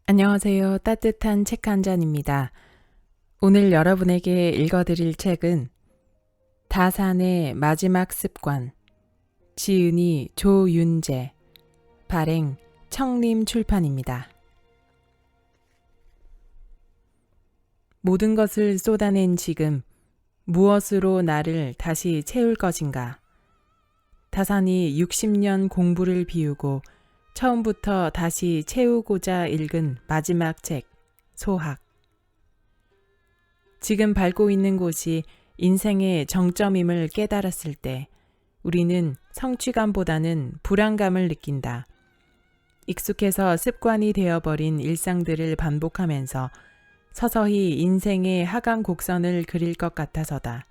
안녕하세요. 따뜻한 책 한 잔입니다. 오늘 여러분에게 읽어드릴 책은 다산의 마지막 습관, 지은이 조윤재, 발행 청림 출판입니다. 모든 것을 쏟아낸 지금 무엇으로 나를 다시 채울 것인가? 다산이 60년 공부를 비우고 처음부터 다시 채우고자 읽은 마지막 책, 소학. 지금 밟고 있는 곳이 인생의 정점임을 깨달았을 때 우리는 성취감보다는 불안감을 느낀다. 익숙해서 습관이 되어버린 일상들을 반복하면서 서서히 인생의 하강 곡선을 그릴 것 같아서다.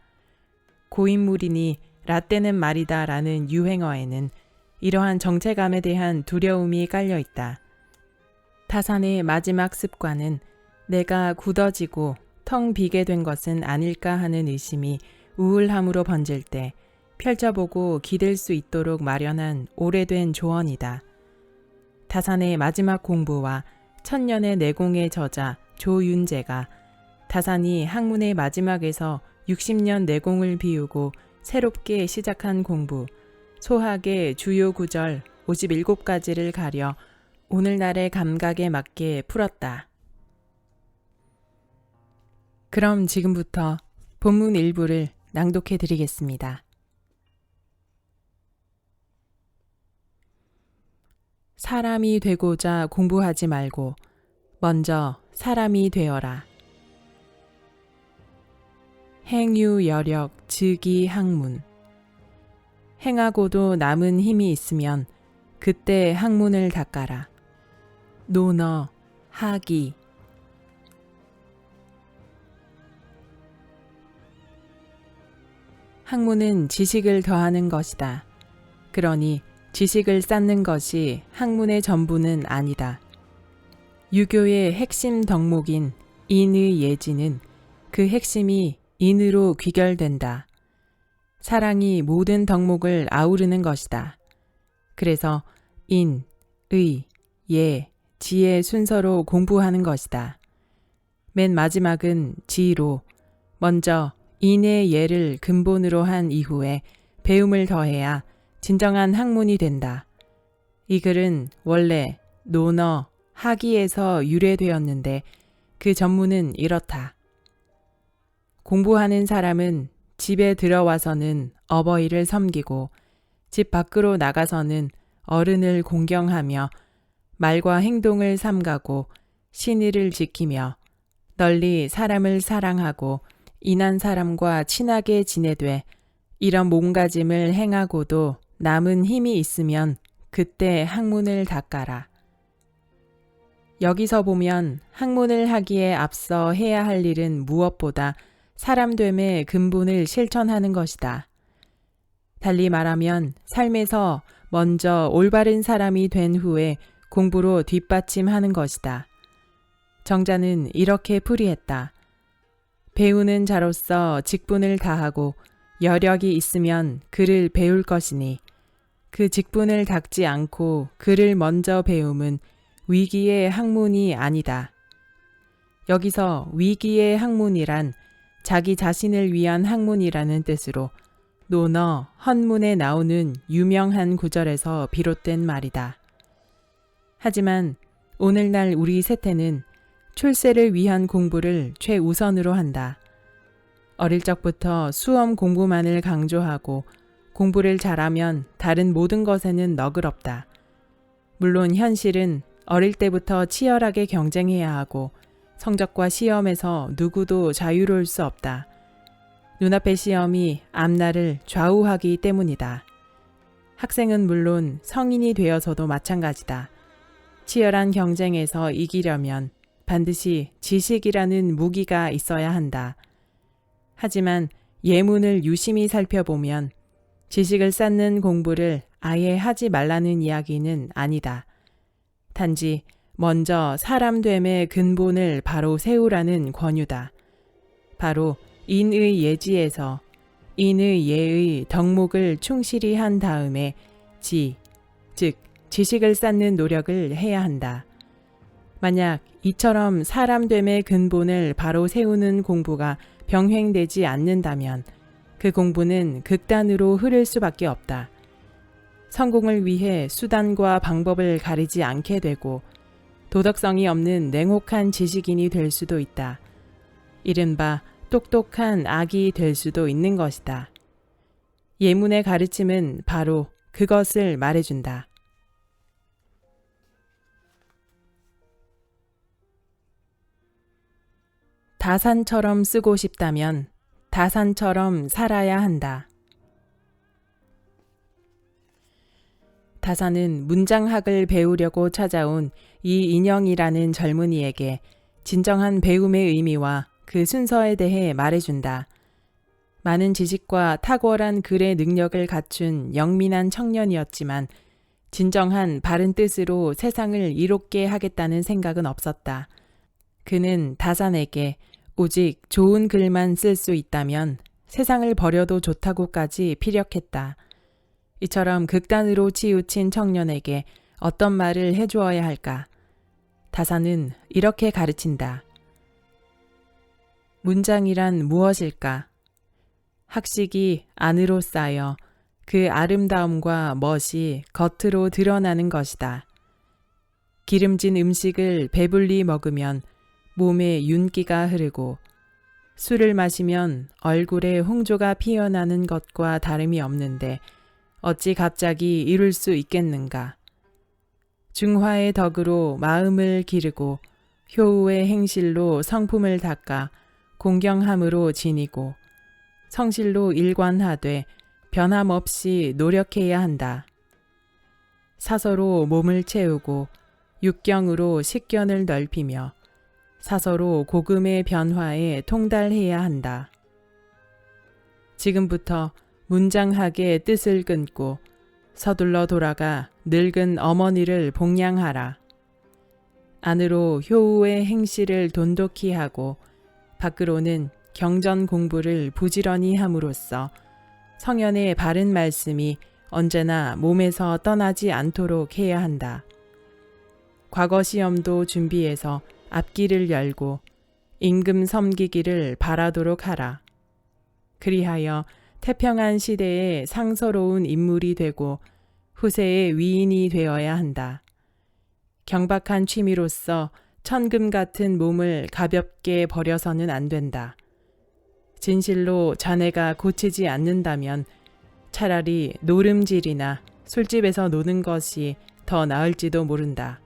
고인물이니 라떼는 말이다 라는 유행어에는 이러한 정체감에 대한 두려움이 깔려 있다. 다산의 마지막 습관은 내가 굳어지고 텅 비게 된 것은 아닐까 하는 의심이 우울함으로 번질 때 펼쳐보고 기댈 수 있도록 마련한 오래된 조언이다. 다산의 마지막 공부와 천년의 내공의 저자 조윤재가 다산이 학문의 마지막에서 60년 내공을 비우고 새롭게 시작한 공부, 소학의 주요 구절 57가지를 가려 오늘날의 감각에 맞게 풀었다. 그럼 지금부터 본문 일부를 낭독해 드리겠습니다. 사람이 되고자 공부하지 말고 먼저 사람이 되어라. 행유여력 즉위학문. 행하고도 남은 힘이 있으면 그때 학문을 닦아라. 논어 하기. 학문은 지식을 더하는 것이다. 그러니 지식을 쌓는 것이 학문의 전부는 아니다. 유교의 핵심 덕목인 인의 예지는 그 핵심이 인으로 귀결된다. 사랑이 모든 덕목을 아우르는 것이다. 그래서 인, 의, 예, 지의 순서로 공부하는 것이다. 맨 마지막은 지로 먼저 인의 예를 근본으로 한 이후에 배움을 더해야 진정한 학문이 된다. 이 글은 원래 논어, 하기에서 유래되었는데 그 전문은 이렇다. 공부하는 사람은 집에 들어와서는 어버이를 섬기고 집 밖으로 나가서는 어른을 공경하며 말과 행동을 삼가고 신의를 지키며 널리 사람을 사랑하고 인한 사람과 친하게 지내되 이런 몸가짐을 행하고도 남은 힘이 있으면 그때 학문을 닦아라. 여기서 보면 학문을 하기에 앞서 해야 할 일은 무엇보다 사람됨의 근본을 실천하는 것이다. 달리 말하면 삶에서 먼저 올바른 사람이 된 후에 공부로 뒷받침하는 것이다. 정자는 이렇게 풀이했다. 배우는 자로서 직분을 다하고 여력이 있으면 그를 배울 것이니 그 직분을 닦지 않고 그를 먼저 배움은 위기의 학문이 아니다. 여기서 위기의 학문이란 자기 자신을 위한 학문이라는 뜻으로 논어 헌문에 나오는 유명한 구절에서 비롯된 말이다. 하지만 오늘날 우리 세태는 출세를 위한 공부를 최우선으로 한다. 어릴 적부터 수험 공부만을 강조하고 공부를 잘하면 다른 모든 것에는 너그럽다. 물론 현실은 어릴 때부터 치열하게 경쟁해야 하고 성적과 시험에서 누구도 자유로울 수 없다. 눈앞의 시험이 앞날을 좌우하기 때문이다. 학생은 물론 성인이 되어서도 마찬가지다. 치열한 경쟁에서 이기려면 반드시 지식이라는 무기가 있어야 한다. 하지만 예문을 유심히 살펴보면 지식을 쌓는 공부를 아예 하지 말라는 이야기는 아니다. 단지 먼저 사람됨의 근본을 바로 세우라는 권유다. 바로 인의 예지에서 인의 예의 덕목을 충실히 한 다음에 즉 지식을 쌓는 노력을 해야 한다. 만약 이처럼 사람됨의 근본을 바로 세우는 공부가 병행되지 않는다면 그 공부는 극단으로 흐를 수밖에 없다. 성공을 위해 수단과 방법을 가리지 않게 되고 도덕성이 없는 냉혹한 지식인이 될 수도 있다. 이른바 똑똑한 악이 될 수도 있는 것이다. 예문의 가르침은 바로 그것을 말해준다. 다산처럼 쓰고 싶다면 다산처럼 살아야 한다. 다산은 문장학을 배우려고 찾아온 이인영이라는 젊은이에게 진정한 배움의 의미와 그 순서에 대해 말해준다. 많은 지식과 탁월한 글의 능력을 갖춘 영민한 청년이었지만 진정한 바른 뜻으로 세상을 이롭게 하겠다는 생각은 없었다. 그는 다산에게 오직 좋은 글만 쓸 수 있다면 세상을 버려도 좋다고까지 피력했다. 이처럼 극단으로 치우친 청년에게 어떤 말을 해주어야 할까? 다산은 이렇게 가르친다. 문장이란 무엇일까? 학식이 안으로 쌓여 그 아름다움과 멋이 겉으로 드러나는 것이다. 기름진 음식을 배불리 먹으면 몸에 윤기가 흐르고 술을 마시면 얼굴에 홍조가 피어나는 것과 다름이 없는데 어찌 갑자기 이룰 수 있겠는가? 중화의 덕으로 마음을 기르고 효우의 행실로 성품을 닦아 공경함으로 지니고 성실로 일관하되 변함없이 노력해야 한다. 사서로 몸을 채우고 육경으로 식견을 넓히며 사서로 고금의 변화에 통달해야 한다. 지금부터 문장학의 뜻을 끊고 서둘러 돌아가 늙은 어머니를 복양하라. 안으로 효우의 행실을 돈독히 하고 밖으로는 경전 공부를 부지런히 함으로써 성현의 바른 말씀이 언제나 몸에서 떠나지 않도록 해야 한다. 과거 시험도 준비해서 앞길을 열고 임금 섬기기를 바라도록 하라. 그리하여 태평한 시대에 상서로운 인물이 되고 후세의 위인이 되어야 한다. 경박한 취미로서 천금 같은 몸을 가볍게 버려서는 안 된다. 진실로 자네가 고치지 않는다면 차라리 노름질이나 술집에서 노는 것이 더 나을지도 모른다.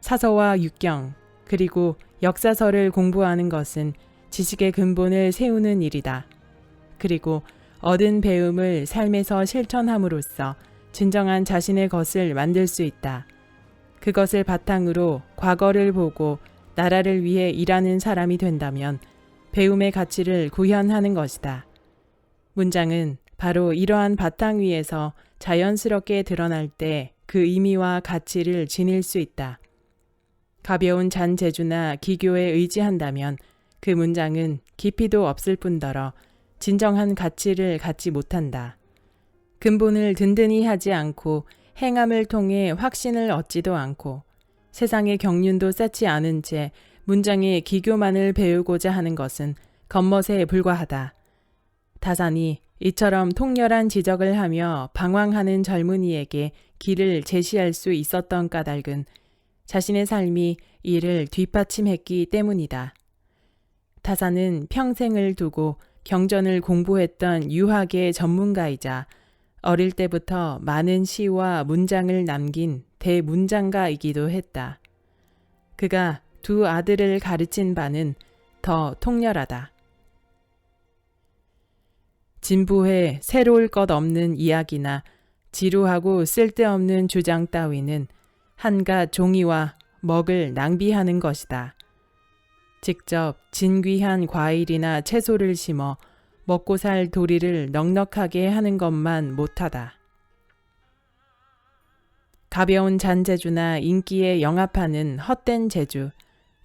사서와 육경 그리고 역사서를 공부하는 것은 지식의 근본을 세우는 일이다. 그리고 얻은 배움을 삶에서 실천함으로써 진정한 자신의 것을 만들 수 있다. 그것을 바탕으로 과거를 보고 나라를 위해 일하는 사람이 된다면 배움의 가치를 구현하는 것이다. 문장은 바로 이러한 바탕 위에서 자연스럽게 드러날 때 그 의미와 가치를 지닐 수 있다. 가벼운 잔재주나 기교에 의지한다면 그 문장은 깊이도 없을 뿐더러 진정한 가치를 갖지 못한다. 근본을 든든히 하지 않고 행함을 통해 확신을 얻지도 않고 세상의 경륜도 쌓지 않은 채 문장의 기교만을 배우고자 하는 것은 겉멋에 불과하다. 다산이 이처럼 통렬한 지적을 하며 방황하는 젊은이에게 길을 제시할 수 있었던 까닭은 자신의 삶이 이를 뒷받침했기 때문이다. 다산은 평생을 두고 경전을 공부했던 유학의 전문가이자 어릴 때부터 많은 시와 문장을 남긴 대문장가이기도 했다. 그가 두 아들을 가르친 바는 더 통렬하다. 진부해 새로울 것 없는 이야기나 지루하고 쓸데없는 주장 따위는 한갓 종이와 먹을 낭비하는 것이다. 직접 진귀한 과일이나 채소를 심어 먹고 살 도리를 넉넉하게 하는 것만 못하다. 가벼운 잔재주나 인기에 영합하는 헛된 재주,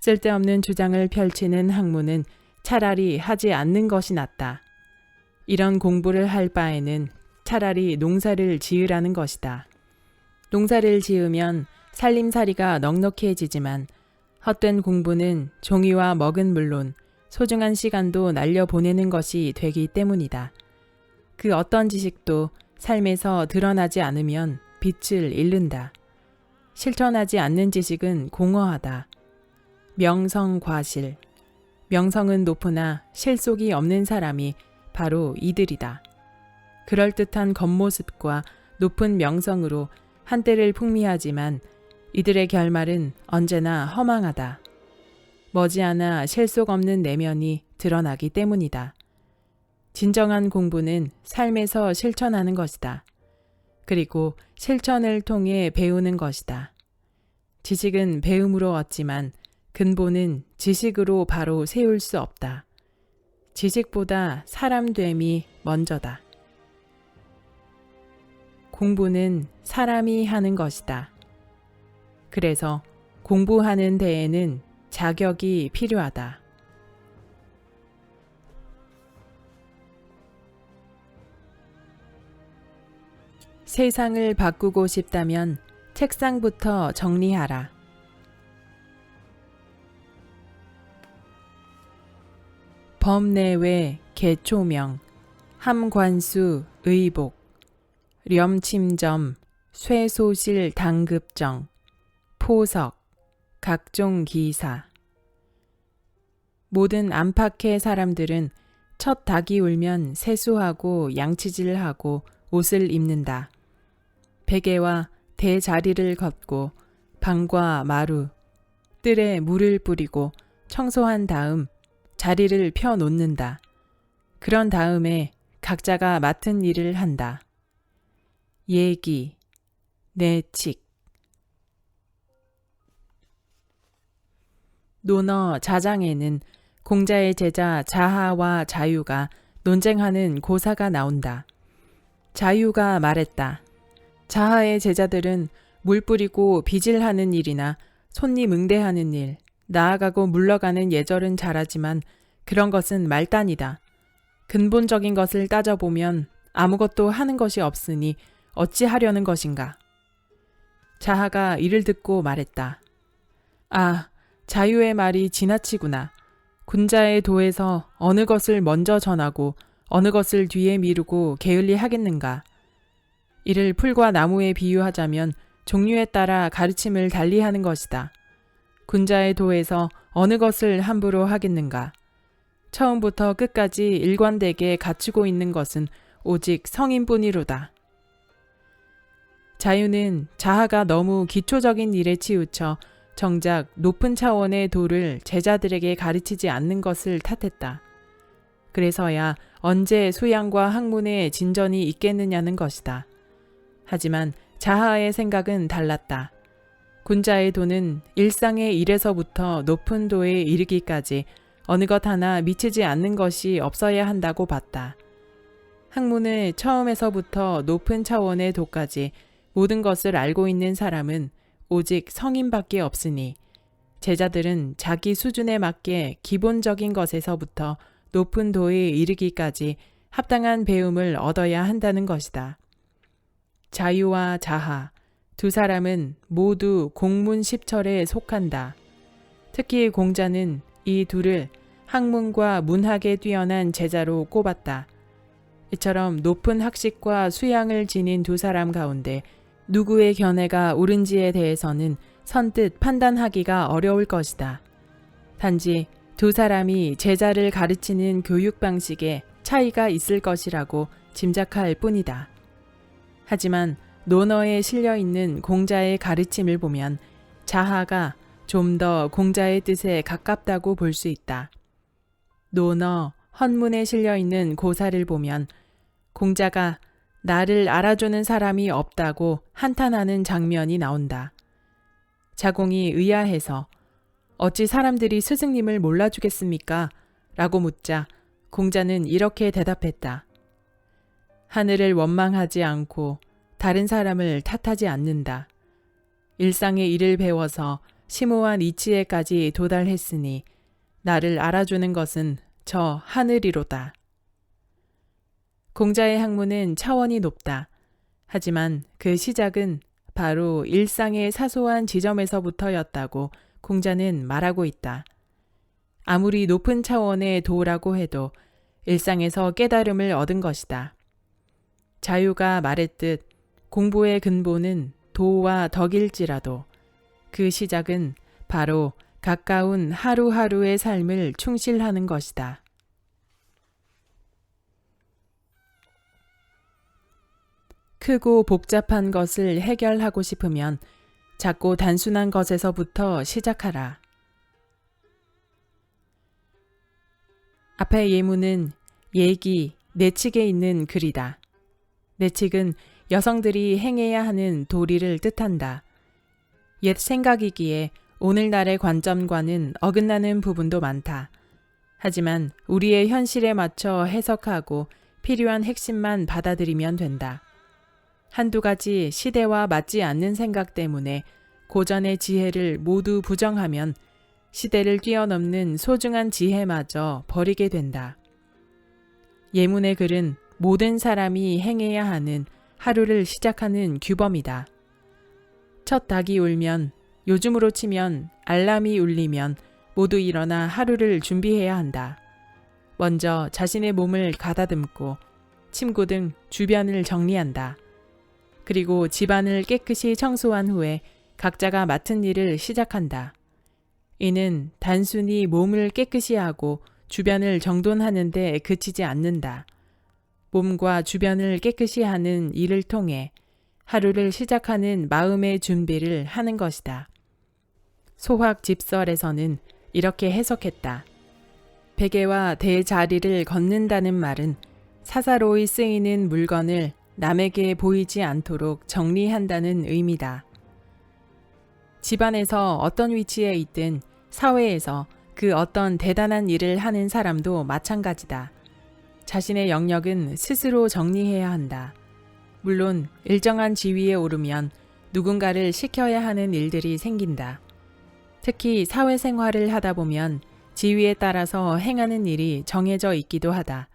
쓸데없는 주장을 펼치는 학문은 차라리 하지 않는 것이 낫다. 이런 공부를 할 바에는 차라리 농사를 지으라는 것이다. 농사를 지으면 살림살이가 넉넉해지지만 헛된 공부는 종이와 먹은 물론 소중한 시간도 날려보내는 것이 되기 때문이다. 그 어떤 지식도 삶에서 드러나지 않으면 빛을 잃는다. 실천하지 않는 지식은 공허하다. 명성과실. 명성은 높으나 실속이 없는 사람이 바로 이들이다. 그럴듯한 겉모습과 높은 명성으로 한때를 풍미하지만 이들의 결말은 언제나 허망하다. 머지않아 실속 없는 내면이 드러나기 때문이다. 진정한 공부는 삶에서 실천하는 것이다. 그리고 실천을 통해 배우는 것이다. 지식은 배움으로 얻지만 근본은 지식으로 바로 세울 수 없다. 지식보다 사람됨이 먼저다. 공부는 사람이 하는 것이다. 그래서 공부하는 데에는 자격이 필요하다. 세상을 바꾸고 싶다면 책상부터 정리하라. 범내외 개초명, 함관수 의복, 렴침점, 쇠소실 당급정, 포석, 각종 기사. 모든 안팎의 사람들은 첫 닭이 울면 세수하고 양치질하고 옷을 입는다. 베개와 대자리를 걷고 방과 마루, 뜰에 물을 뿌리고 청소한 다음 자리를 펴 놓는다. 그런 다음에 각자가 맡은 일을 한다. 예기, 내칙. 논어 자장에는 공자의 제자 자하와 자유가 논쟁하는 고사가 나온다. 자유가 말했다. 자하의 제자들은 물 뿌리고 빗질하는 일이나 손님 응대하는 일, 나아가고 물러가는 예절은 잘하지만 그런 것은 말단이다. 근본적인 것을 따져보면 아무것도 하는 것이 없으니 어찌 하려는 것인가. 자하가 이를 듣고 말했다. 아, 자유의 말이 지나치구나. 군자의 도에서 어느 것을 먼저 전하고 어느 것을 뒤에 미루고 게을리 하겠는가. 이를 풀과 나무에 비유하자면 종류에 따라 가르침을 달리하는 것이다. 군자의 도에서 어느 것을 함부로 하겠는가. 처음부터 끝까지 일관되게 갖추고 있는 것은 오직 성인뿐이로다. 자유는 자하가 너무 기초적인 일에 치우쳐 정작 높은 차원의 도를 제자들에게 가르치지 않는 것을 탓했다. 그래서야 언제 수양과 학문의 진전이 있겠느냐는 것이다. 하지만 자하의 생각은 달랐다. 군자의 도는 일상의 일에서부터 높은 도에 이르기까지 어느 것 하나 미치지 않는 것이 없어야 한다고 봤다. 학문의 처음에서부터 높은 차원의 도까지 모든 것을 알고 있는 사람은 오직 성인밖에 없으니 제자들은 자기 수준에 맞게 기본적인 것에서부터 높은 도에 이르기까지 합당한 배움을 얻어야 한다는 것이다. 자유와 자하, 두 사람은 모두 공문십철에 속한다. 특히 공자는 이 둘을 학문과 문학에 뛰어난 제자로 꼽았다. 이처럼 높은 학식과 수양을 지닌 두 사람 가운데 누구의 견해가 옳은지에 대해서는 선뜻 판단하기가 어려울 것이다. 단지 두 사람이 제자를 가르치는 교육 방식에 차이가 있을 것이라고 짐작할 뿐이다. 하지만 논어에 실려 있는 공자의 가르침을 보면 자하가 좀 더 공자의 뜻에 가깝다고 볼 수 있다. 논어, 헌문에 실려 있는 고사를 보면 공자가 나를 알아주는 사람이 없다고 한탄하는 장면이 나온다. 자공이 의아해서 어찌 사람들이 스승님을 몰라주겠습니까? 라고 묻자 공자는 이렇게 대답했다. 하늘을 원망하지 않고 다른 사람을 탓하지 않는다. 일상의 일을 배워서 심오한 이치에까지 도달했으니 나를 알아주는 것은 저 하늘이로다. 공자의 학문은 차원이 높다. 하지만 그 시작은 바로 일상의 사소한 지점에서부터였다고 공자는 말하고 있다. 아무리 높은 차원의 도라고 해도 일상에서 깨달음을 얻은 것이다. 자유가 말했듯 공부의 근본은 도와 덕일지라도 그 시작은 바로 가까운 하루하루의 삶을 충실하는 것이다. 크고 복잡한 것을 해결하고 싶으면 작고 단순한 것에서부터 시작하라. 앞의 예문은 예기, 내칙에 있는 글이다. 내칙은 여성들이 행해야 하는 도리를 뜻한다. 옛 생각이기에 오늘날의 관점과는 어긋나는 부분도 많다. 하지만 우리의 현실에 맞춰 해석하고 필요한 핵심만 받아들이면 된다. 한두 가지 시대와 맞지 않는 생각 때문에 고전의 지혜를 모두 부정하면 시대를 뛰어넘는 소중한 지혜마저 버리게 된다. 예문의 글은 모든 사람이 행해야 하는 하루를 시작하는 규범이다. 첫 닭이 울면, 요즘으로 치면 알람이 울리면 모두 일어나 하루를 준비해야 한다. 먼저 자신의 몸을 가다듬고 침구 등 주변을 정리한다. 그리고 집안을 깨끗이 청소한 후에 각자가 맡은 일을 시작한다. 이는 단순히 몸을 깨끗이 하고 주변을 정돈하는 데 그치지 않는다. 몸과 주변을 깨끗이 하는 일을 통해 하루를 시작하는 마음의 준비를 하는 것이다. 소확집설에서는 이렇게 해석했다. 베개와 대자리를 걷는다는 말은 사사로이 쓰이는 물건을 남에게 보이지 않도록 정리한다는 의미다. 집안에서 어떤 위치에 있든 사회에서 그 어떤 대단한 일을 하는 사람도 마찬가지다. 자신의 영역은 스스로 정리해야 한다. 물론 일정한 지위에 오르면 누군가를 시켜야 하는 일들이 생긴다. 특히 사회생활을 하다 보면 지위에 따라서 행하는 일이 정해져 있기도 하다.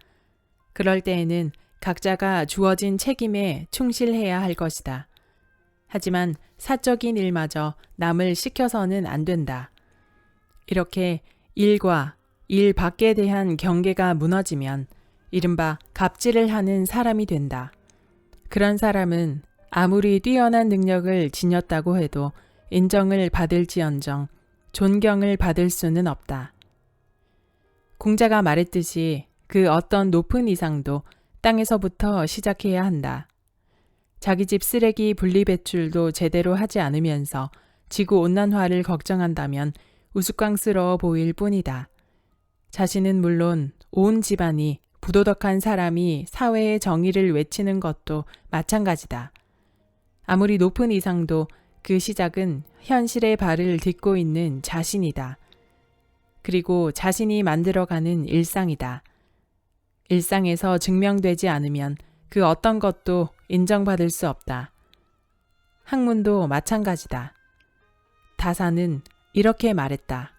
그럴 때에는 각자가 주어진 책임에 충실해야 할 것이다. 하지만 사적인 일마저 남을 시켜서는 안 된다. 이렇게 일과 일 밖에 대한 경계가 무너지면 이른바 갑질을 하는 사람이 된다. 그런 사람은 아무리 뛰어난 능력을 지녔다고 해도 인정을 받을지언정 존경을 받을 수는 없다. 공자가 말했듯이 그 어떤 높은 이상도 땅에서부터 시작해야 한다. 자기 집 쓰레기 분리배출도 제대로 하지 않으면서 지구온난화를 걱정한다면 우스꽝스러워 보일 뿐이다. 자신은 물론 온 집안이 부도덕한 사람이 사회의 정의를 외치는 것도 마찬가지다. 아무리 높은 이상도 그 시작은 현실의 발을 딛고 있는 자신이다. 그리고 자신이 만들어가는 일상이다. 일상에서 증명되지 않으면 그 어떤 것도 인정받을 수 없다. 학문도 마찬가지다. 다사는 이렇게 말했다.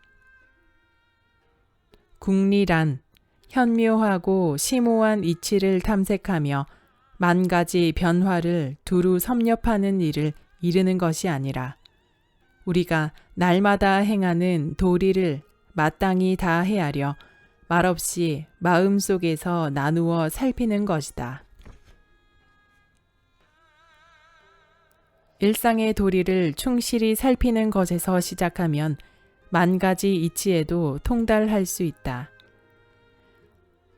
국리란 현묘하고 심오한 이치를 탐색하며 만 가지 변화를 두루 섭렵하는 일을 이르는 것이 아니라 우리가 날마다 행하는 도리를 마땅히 다 헤아려 말없이 마음속에서 나누어 살피는 것이다. 일상의 도리를 충실히 살피는 것에서 시작하면 만 가지 이치에도 통달할 수 있다.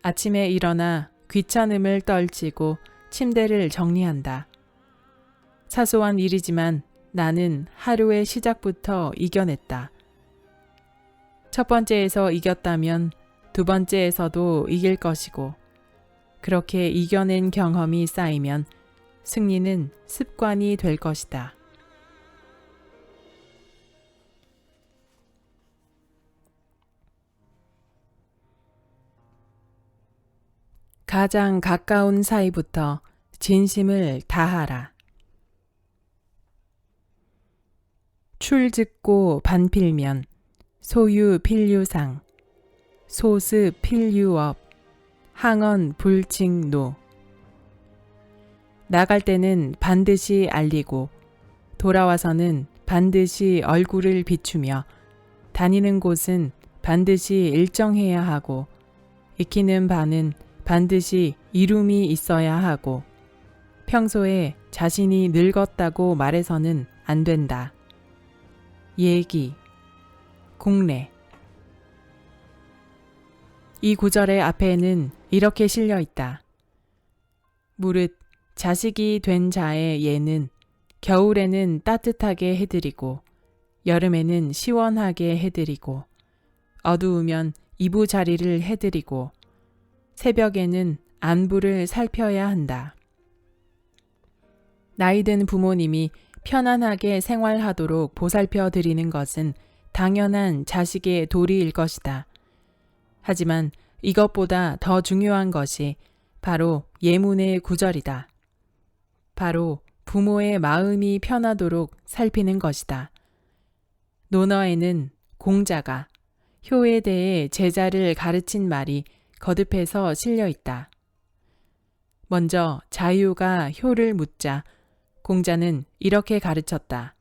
아침에 일어나 귀찮음을 떨치고 침대를 정리한다. 사소한 일이지만 나는 하루의 시작부터 이겨냈다. 첫 번째에서 이겼다면 두 번째에서도 이길 것이고 그렇게 이겨낸 경험이 쌓이면 승리는 습관이 될 것이다. 가장 가까운 사이부터 진심을 다하라. 출즉고 반필면 소유 필류상 소스 필류업 항언 불칭노 나갈 때는 반드시 알리고 돌아와서는 반드시 얼굴을 비추며 다니는 곳은 반드시 일정해야 하고 익히는 바는 반드시 이룸이 있어야 하고 평소에 자신이 늙었다고 말해서는 안 된다. 얘기, 국례. 이 구절의 앞에는 이렇게 실려 있다. 무릇 자식이 된 자의 예는 겨울에는 따뜻하게 해드리고 여름에는 시원하게 해드리고 어두우면 이부자리를 해드리고 새벽에는 안부를 살펴야 한다. 나이든 부모님이 편안하게 생활하도록 보살펴 드리는 것은 당연한 자식의 도리일 것이다. 하지만 이것보다 더 중요한 것이 바로 예문의 구절이다. 바로 부모의 마음이 편하도록 살피는 것이다. 논어에는 공자가 효에 대해 제자를 가르친 말이 거듭해서 실려 있다. 먼저 자유가 효를 묻자 공자는 이렇게 가르쳤다.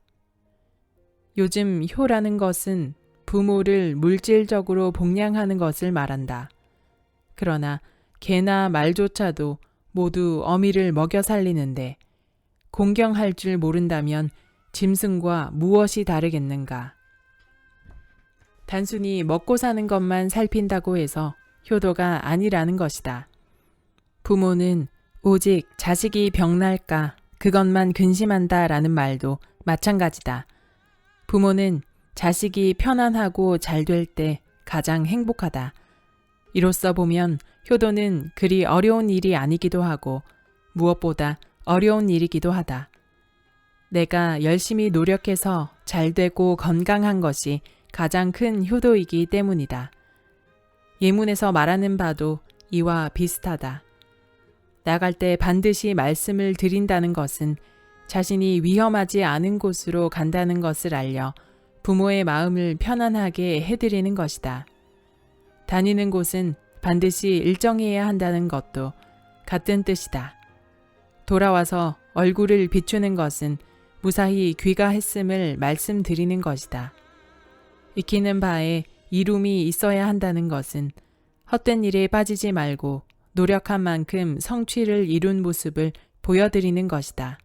요즘 효라는 것은 부모를 물질적으로 복양하는 것을 말한다. 그러나 개나 말조차도 모두 어미를 먹여 살리는데 공경할 줄 모른다면 짐승과 무엇이 다르겠는가. 단순히 먹고 사는 것만 살핀다고 해서 효도가 아니라는 것이다. 부모는 오직 자식이 병날까 그것만 근심한다라는 말도 마찬가지다. 부모는 자식이 편안하고 잘 될 때 가장 행복하다. 이로써 보면 효도는 그리 어려운 일이 아니기도 하고 무엇보다 어려운 일이기도 하다. 내가 열심히 노력해서 잘 되고 건강한 것이 가장 큰 효도이기 때문이다. 예문에서 말하는 바도 이와 비슷하다. 나갈 때 반드시 말씀을 드린다는 것은 자신이 위험하지 않은 곳으로 간다는 것을 알려 부모의 마음을 편안하게 해드리는 것이다. 다니는 곳은 반드시 일정해야 한다는 것도 같은 뜻이다. 돌아와서 얼굴을 비추는 것은 무사히 귀가했음을 말씀드리는 것이다. 익히는 바에 이룸이 있어야 한다는 것은 헛된 일에 빠지지 말고 노력한 만큼 성취를 이룬 모습을 보여드리는 것이다.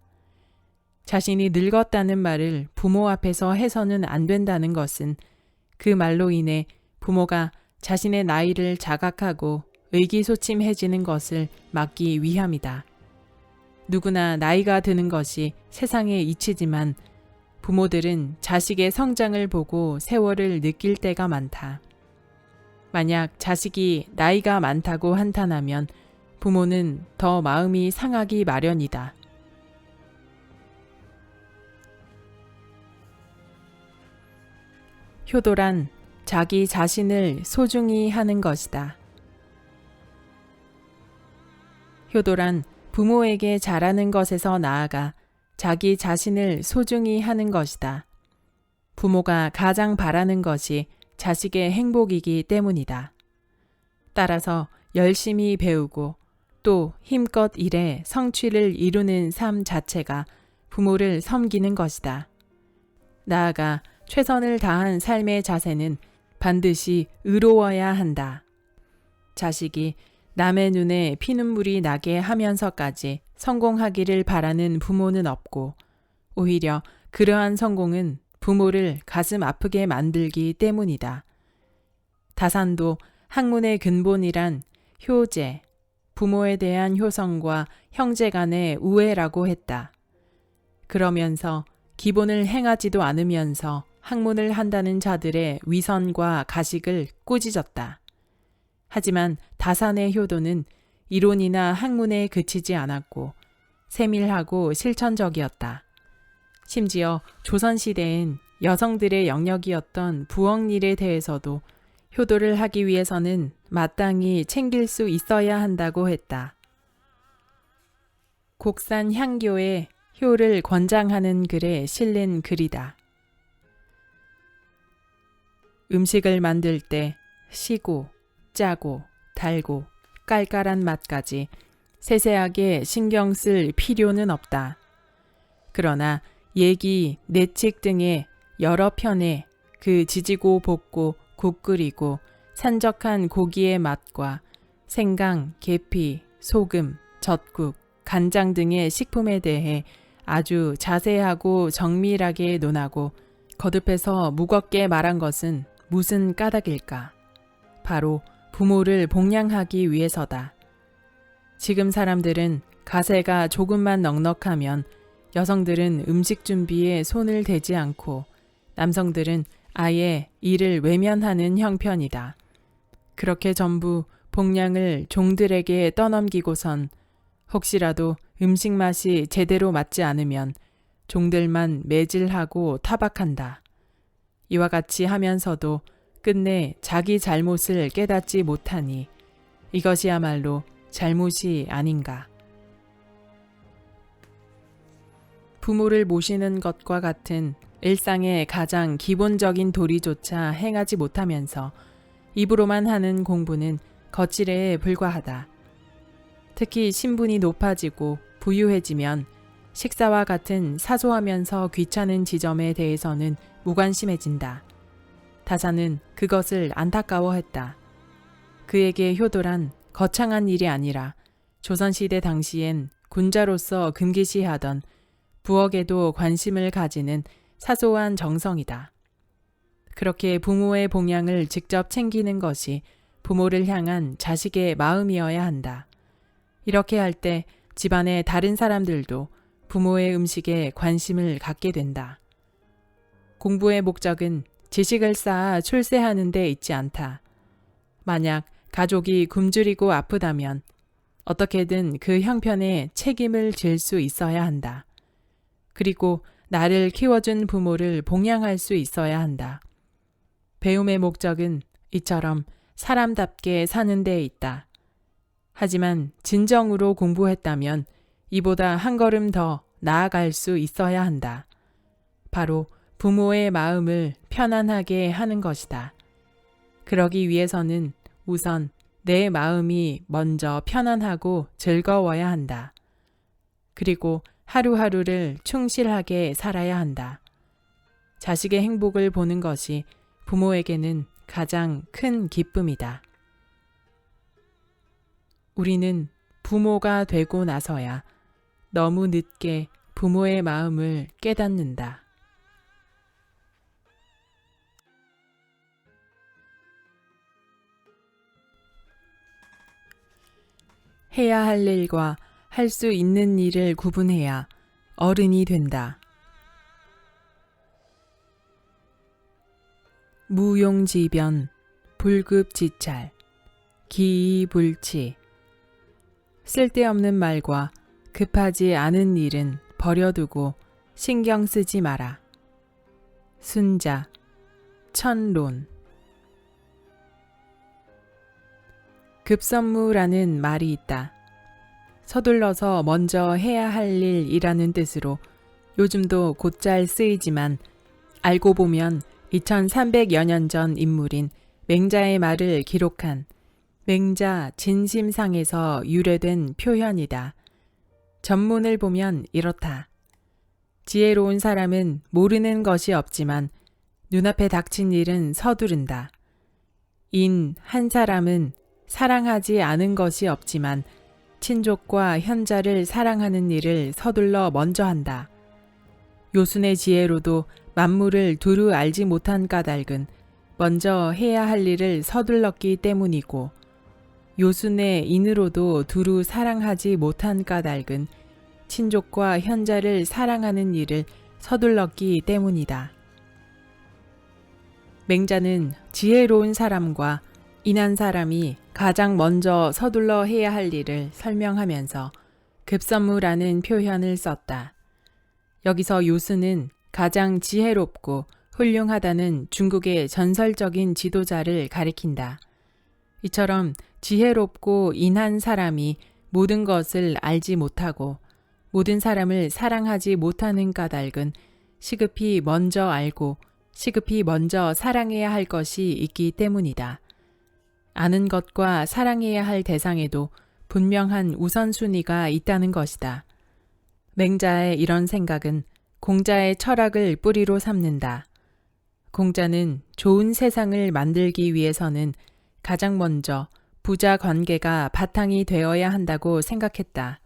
자신이 늙었다는 말을 부모 앞에서 해서는 안 된다는 것은 그 말로 인해 부모가 자신의 나이를 자각하고 의기소침해지는 것을 막기 위함이다. 누구나 나이가 드는 것이 세상의 이치지만 부모들은 자식의 성장을 보고 세월을 느낄 때가 많다. 만약 자식이 나이가 많다고 한탄하면 부모는 더 마음이 상하기 마련이다. 효도란 자기 자신을 소중히 하는 것이다. 효도란 부모에게 잘하는 것에서 나아가 자기 자신을 소중히 하는 것이다. 부모가 가장 바라는 것이 자식의 행복이기 때문이다. 따라서 열심히 배우고 또 힘껏 일해 성취를 이루는 삶 자체가 부모를 섬기는 것이다. 나아가 최선을 다한 삶의 자세는 반드시 의로워야 한다. 자식이 남의 눈에 피눈물이 나게 하면서까지 성공하기를 바라는 부모는 없고 오히려 그러한 성공은 부모를 가슴 아프게 만들기 때문이다. 다산도 학문의 근본이란 효제, 부모에 대한 효성과 형제 간의 우애라고 했다. 그러면서 기본을 행하지도 않으면서 학문을 한다는 자들의 위선과 가식을 꾸짖었다. 하지만 다산의 효도는 이론이나 학문에 그치지 않았고 세밀하고 실천적이었다. 심지어 조선시대엔 여성들의 영역이었던 부엌일에 대해서도 효도를 하기 위해서는 마땅히 챙길 수 있어야 한다고 했다. 곡산 향교의 효를 권장하는 글에 실린 글이다. 음식을 만들 때 시고, 짜고, 달고, 깔깔한 맛까지 세세하게 신경 쓸 필요는 없다. 그러나 얘기, 내칙 등의 여러 편에 그 지지고 볶고 국 끓이고 산적한 고기의 맛과 생강, 계피, 소금, 젓국, 간장 등의 식품에 대해 아주 자세하고 정밀하게 논하고 거듭해서 무겁게 말한 것은 무슨 까닭일까? 바로 부모를 복양하기 위해서다. 지금 사람들은 가세가 조금만 넉넉하면 여성들은 음식 준비에 손을 대지 않고 남성들은 아예 이를 외면하는 형편이다. 그렇게 전부 복양을 종들에게 떠넘기고선 혹시라도 음식 맛이 제대로 맞지 않으면 종들만 매질하고 타박한다. 이와 같이 하면서도 끝내 자기 잘못을 깨닫지 못하니 이것이야말로 잘못이 아닌가. 부모를 모시는 것과 같은 일상의 가장 기본적인 도리조차 행하지 못하면서 입으로만 하는 공부는 거칠애에 불과하다. 특히 신분이 높아지고 부유해지면 식사와 같은 사소하면서 귀찮은 지점에 대해서는 무관심해진다. 다사는 그것을 안타까워했다. 그에게 효도란 거창한 일이 아니라 조선시대 당시엔 군자로서 금기시하던 부엌에도 관심을 가지는 사소한 정성이다. 그렇게 부모의 봉양을 직접 챙기는 것이 부모를 향한 자식의 마음이어야 한다. 이렇게 할 때 집안의 다른 사람들도 부모의 음식에 관심을 갖게 된다. 공부의 목적은 지식을 쌓아 출세하는 데 있지 않다. 만약 가족이 굶주리고 아프다면 어떻게든 그 형편에 책임을 질 수 있어야 한다. 그리고 나를 키워준 부모를 봉양할 수 있어야 한다. 배움의 목적은 이처럼 사람답게 사는 데 있다. 하지만 진정으로 공부했다면 이보다 한 걸음 더 나아갈 수 있어야 한다. 바로 부모의 마음을 편안하게 하는 것이다. 그러기 위해서는 우선 내 마음이 먼저 편안하고 즐거워야 한다. 그리고 하루하루를 충실하게 살아야 한다. 자식의 행복을 보는 것이 부모에게는 가장 큰 기쁨이다. 우리는 부모가 되고 나서야 너무 늦게 부모의 마음을 깨닫는다. 해야 할 일과 할 수 있는 일을 구분해야 어른이 된다. 무용지변, 불급지찰, 기이불치. 쓸데없는 말과 급하지 않은 일은 버려두고 신경 쓰지 마라. 순자, 천론. 급선무라는 말이 있다. 서둘러서 먼저 해야 할 일이라는 뜻으로 요즘도 곧잘 쓰이지만 알고 보면 2300여 년 전 인물인 맹자의 말을 기록한 맹자 진심상에서 유래된 표현이다. 전문을 보면 이렇다. 지혜로운 사람은 모르는 것이 없지만 눈앞에 닥친 일은 서두른다. 인 한 사람은 사랑하지 않은 것이 없지만 친족과 현자를 사랑하는 일을 서둘러 먼저 한다. 요순의 지혜로도 만물을 두루 알지 못한 까닭은 먼저 해야 할 일을 서둘렀기 때문이고 요순의 인으로도 두루 사랑하지 못한 까닭은 친족과 현자를 사랑하는 일을 서둘렀기 때문이다. 맹자는 지혜로운 사람과 인한 사람이 가장 먼저 서둘러 해야 할 일을 설명하면서 급선무라는 표현을 썼다. 여기서 요순은 가장 지혜롭고 훌륭하다는 중국의 전설적인 지도자를 가리킨다. 이처럼 지혜롭고 인한 사람이 모든 것을 알지 못하고 모든 사람을 사랑하지 못하는 까닭은 시급히 먼저 알고 시급히 먼저 사랑해야 할 것이 있기 때문이다. 아는 것과 사랑해야 할 대상에도 분명한 우선순위가 있다는 것이다. 맹자의 이런 생각은 공자의 철학을 뿌리로 삼는다. 공자는 좋은 세상을 만들기 위해서는 가장 먼저 부자 관계가 바탕이 되어야 한다고 생각했다.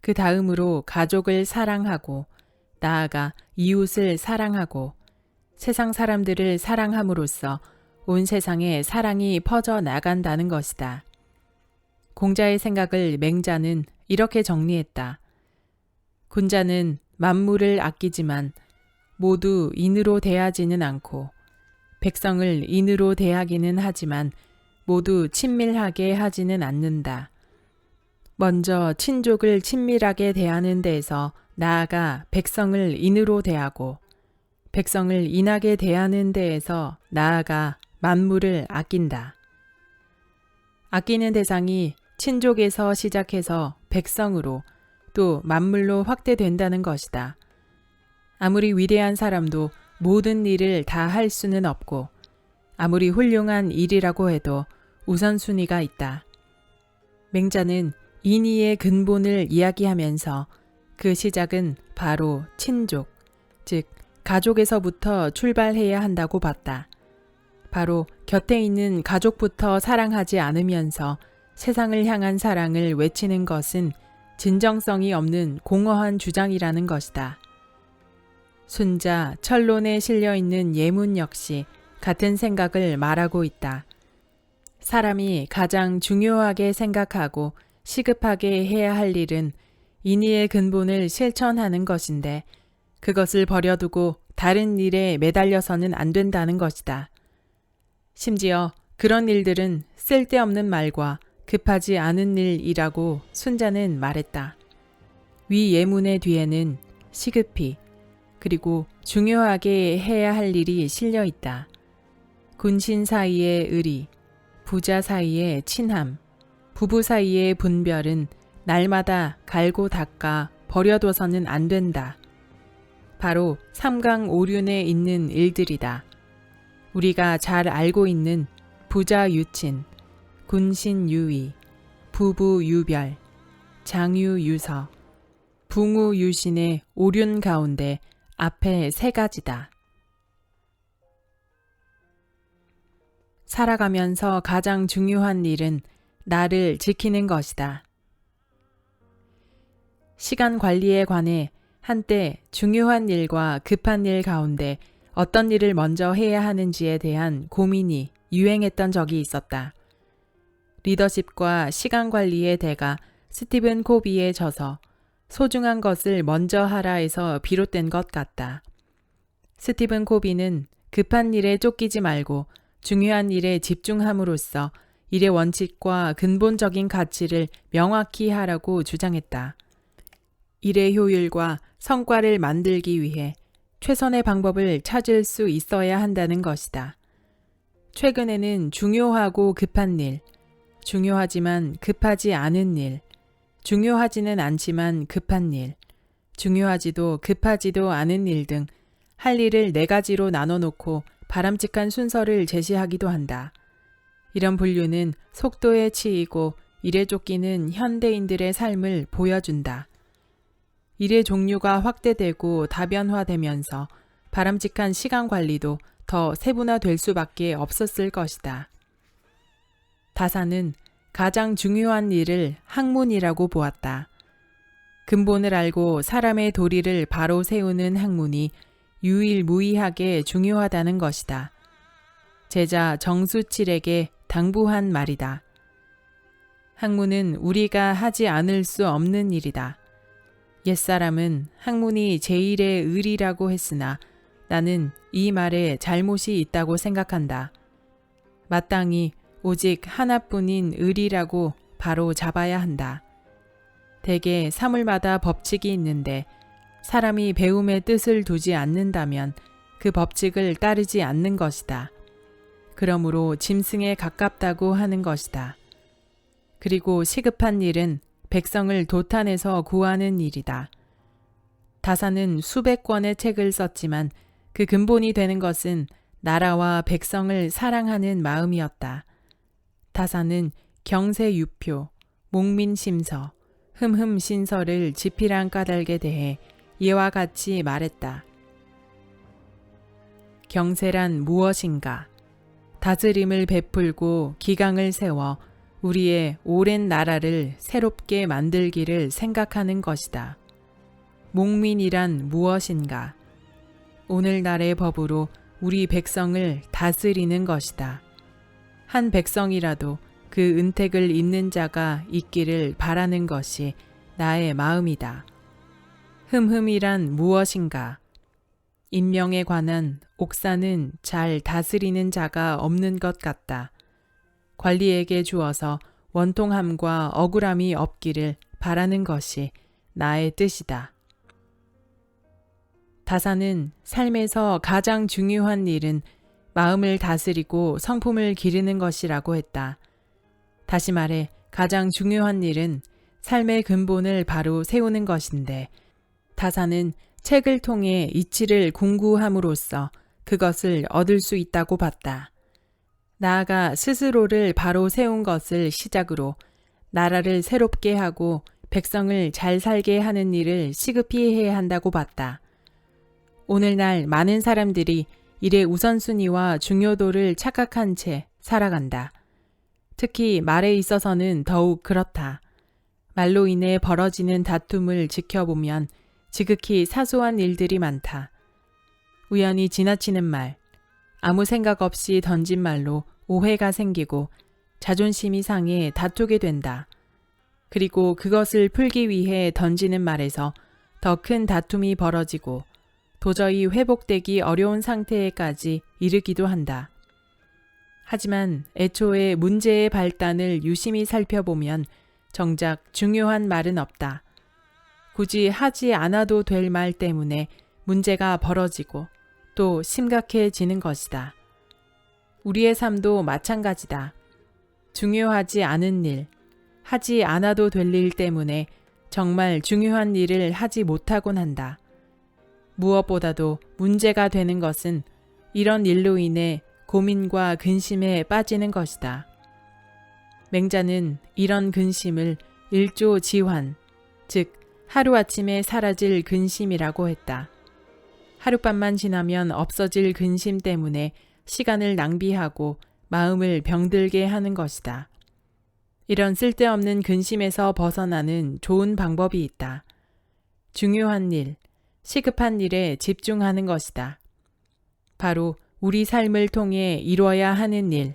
그 다음으로 가족을 사랑하고 나아가 이웃을 사랑하고 세상 사람들을 사랑함으로써 온 세상에 사랑이 퍼져 나간다는 것이다. 공자의 생각을 맹자는 이렇게 정리했다. 군자는 만물을 아끼지만 모두 인으로 대하지는 않고 백성을 인으로 대하기는 하지만 모두 친밀하게 하지는 않는다. 먼저 친족을 친밀하게 대하는 데에서 나아가 백성을 인으로 대하고 백성을 인하게 대하는 데에서 나아가 만물을 아낀다. 아끼는 대상이 친족에서 시작해서 백성으로 또 만물로 확대된다는 것이다. 아무리 위대한 사람도 모든 일을 다 할 수는 없고 아무리 훌륭한 일이라고 해도 우선순위가 있다. 맹자는 인의의 근본을 이야기하면서 그 시작은 바로 친족, 즉 가족에서부터 출발해야 한다고 봤다. 바로 곁에 있는 가족부터 사랑하지 않으면서 세상을 향한 사랑을 외치는 것은 진정성이 없는 공허한 주장이라는 것이다. 순자 철론에 실려있는 예문 역시 같은 생각을 말하고 있다. 사람이 가장 중요하게 생각하고 시급하게 해야 할 일은 인의의 근본을 실천하는 것인데 그것을 버려두고 다른 일에 매달려서는 안 된다는 것이다. 심지어 그런 일들은 쓸데없는 말과 급하지 않은 일이라고 순자는 말했다. 위 예문의 뒤에는 시급히 그리고 중요하게 해야 할 일이 실려 있다. 군신 사이의 의리, 부자 사이의 친함, 부부 사이의 분별은 날마다 갈고 닦아 버려둬서는 안 된다. 바로 삼강오륜에 있는 일들이다. 우리가 잘 알고 있는 부자 유친, 군신 유의, 부부 유별, 장유 유서, 붕우 유신의 오륜 가운데 앞에 세 가지다. 살아가면서 가장 중요한 일은 나를 지키는 것이다. 시간 관리에 관해 한때 중요한 일과 급한 일 가운데 어떤 일을 먼저 해야 하는지에 대한 고민이 유행했던 적이 있었다. 리더십과 시간 관리의 대가 스티븐 코비의 저서 소중한 것을 먼저 하라에서 비롯된 것 같다. 스티븐 코비는 급한 일에 쫓기지 말고 중요한 일에 집중함으로써 일의 원칙과 근본적인 가치를 명확히 하라고 주장했다. 일의 효율과 성과를 만들기 위해 최선의 방법을 찾을 수 있어야 한다는 것이다. 최근에는 중요하고 급한 일, 중요하지만 급하지 않은 일, 중요하지는 않지만 급한 일, 중요하지도 급하지도 않은 일 등 할 일을 네 가지로 나눠놓고 바람직한 순서를 제시하기도 한다. 이런 분류는 속도에 치이고 일에 쫓기는 현대인들의 삶을 보여준다. 일의 종류가 확대되고 다변화되면서 바람직한 시간 관리도 더 세분화될 수밖에 없었을 것이다. 다사는 가장 중요한 일을 학문이라고 보았다. 근본을 알고 사람의 도리를 바로 세우는 학문이 유일무이하게 중요하다는 것이다. 제자 정수칠에게 당부한 말이다. 학문은 우리가 하지 않을 수 없는 일이다. 옛사람은 학문이 제일의 의리라고 했으나 나는 이 말에 잘못이 있다고 생각한다. 마땅히 오직 하나뿐인 의리라고 바로 잡아야 한다. 대개 사물마다 법칙이 있는데 사람이 배움의 뜻을 두지 않는다면 그 법칙을 따르지 않는 것이다. 그러므로 짐승에 가깝다고 하는 것이다. 그리고 시급한 일은 백성을 도탄에서 구하는 일이다. 다사는 수백 권의 책을 썼지만 그 근본이 되는 것은 나라와 백성을 사랑하는 마음이었다. 다사는 경세유표, 목민심서, 흠흠신서를 지필한 까닭에 대해 이와 같이 말했다. 경세란 무엇인가? 다스림을 베풀고 기강을 세워 우리의 오랜 나라를 새롭게 만들기를 생각하는 것이다. 목민이란 무엇인가? 오늘날의 법으로 우리 백성을 다스리는 것이다. 한 백성이라도 그 은택을 잇는 자가 있기를 바라는 것이 나의 마음이다. 흠흠이란 무엇인가? 인명에 관한 옥사는 잘 다스리는 자가 없는 것 같다. 관리에게 주어서 원통함과 억울함이 없기를 바라는 것이 나의 뜻이다. 다사는 삶에서 가장 중요한 일은 마음을 다스리고 성품을 기르는 것이라고 했다. 다시 말해 가장 중요한 일은 삶의 근본을 바로 세우는 것인데 다사는 책을 통해 이치를 공부함으로써 그것을 얻을 수 있다고 봤다. 나아가 스스로를 바로 세운 것을 시작으로 나라를 새롭게 하고 백성을 잘 살게 하는 일을 시급히 해야 한다고 봤다. 오늘날 많은 사람들이 일의 우선순위와 중요도를 착각한 채 살아간다. 특히 말에 있어서는 더욱 그렇다. 말로 인해 벌어지는 다툼을 지켜보면 지극히 사소한 일들이 많다. 우연히 지나치는 말, 아무 생각 없이 던진 말로 오해가 생기고 자존심이 상해 다투게 된다. 그리고 그것을 풀기 위해 던지는 말에서 더 큰 다툼이 벌어지고 도저히 회복되기 어려운 상태에까지 이르기도 한다. 하지만 애초에 문제의 발단을 유심히 살펴보면 정작 중요한 말은 없다. 굳이 하지 않아도 될 말 때문에 문제가 벌어지고 또 심각해지는 것이다. 우리의 삶도 마찬가지다. 중요하지 않은 일, 하지 않아도 될 일 때문에 정말 중요한 일을 하지 못하곤 한다. 무엇보다도 문제가 되는 것은 이런 일로 인해 고민과 근심에 빠지는 것이다. 맹자는 이런 근심을 일조지환, 즉 하루아침에 사라질 근심이라고 했다. 하룻밤만 지나면 없어질 근심 때문에 시간을 낭비하고 마음을 병들게 하는 것이다. 이런 쓸데없는 근심에서 벗어나는 좋은 방법이 있다. 중요한 일, 시급한 일에 집중하는 것이다. 바로 우리 삶을 통해 이루어야 하는 일,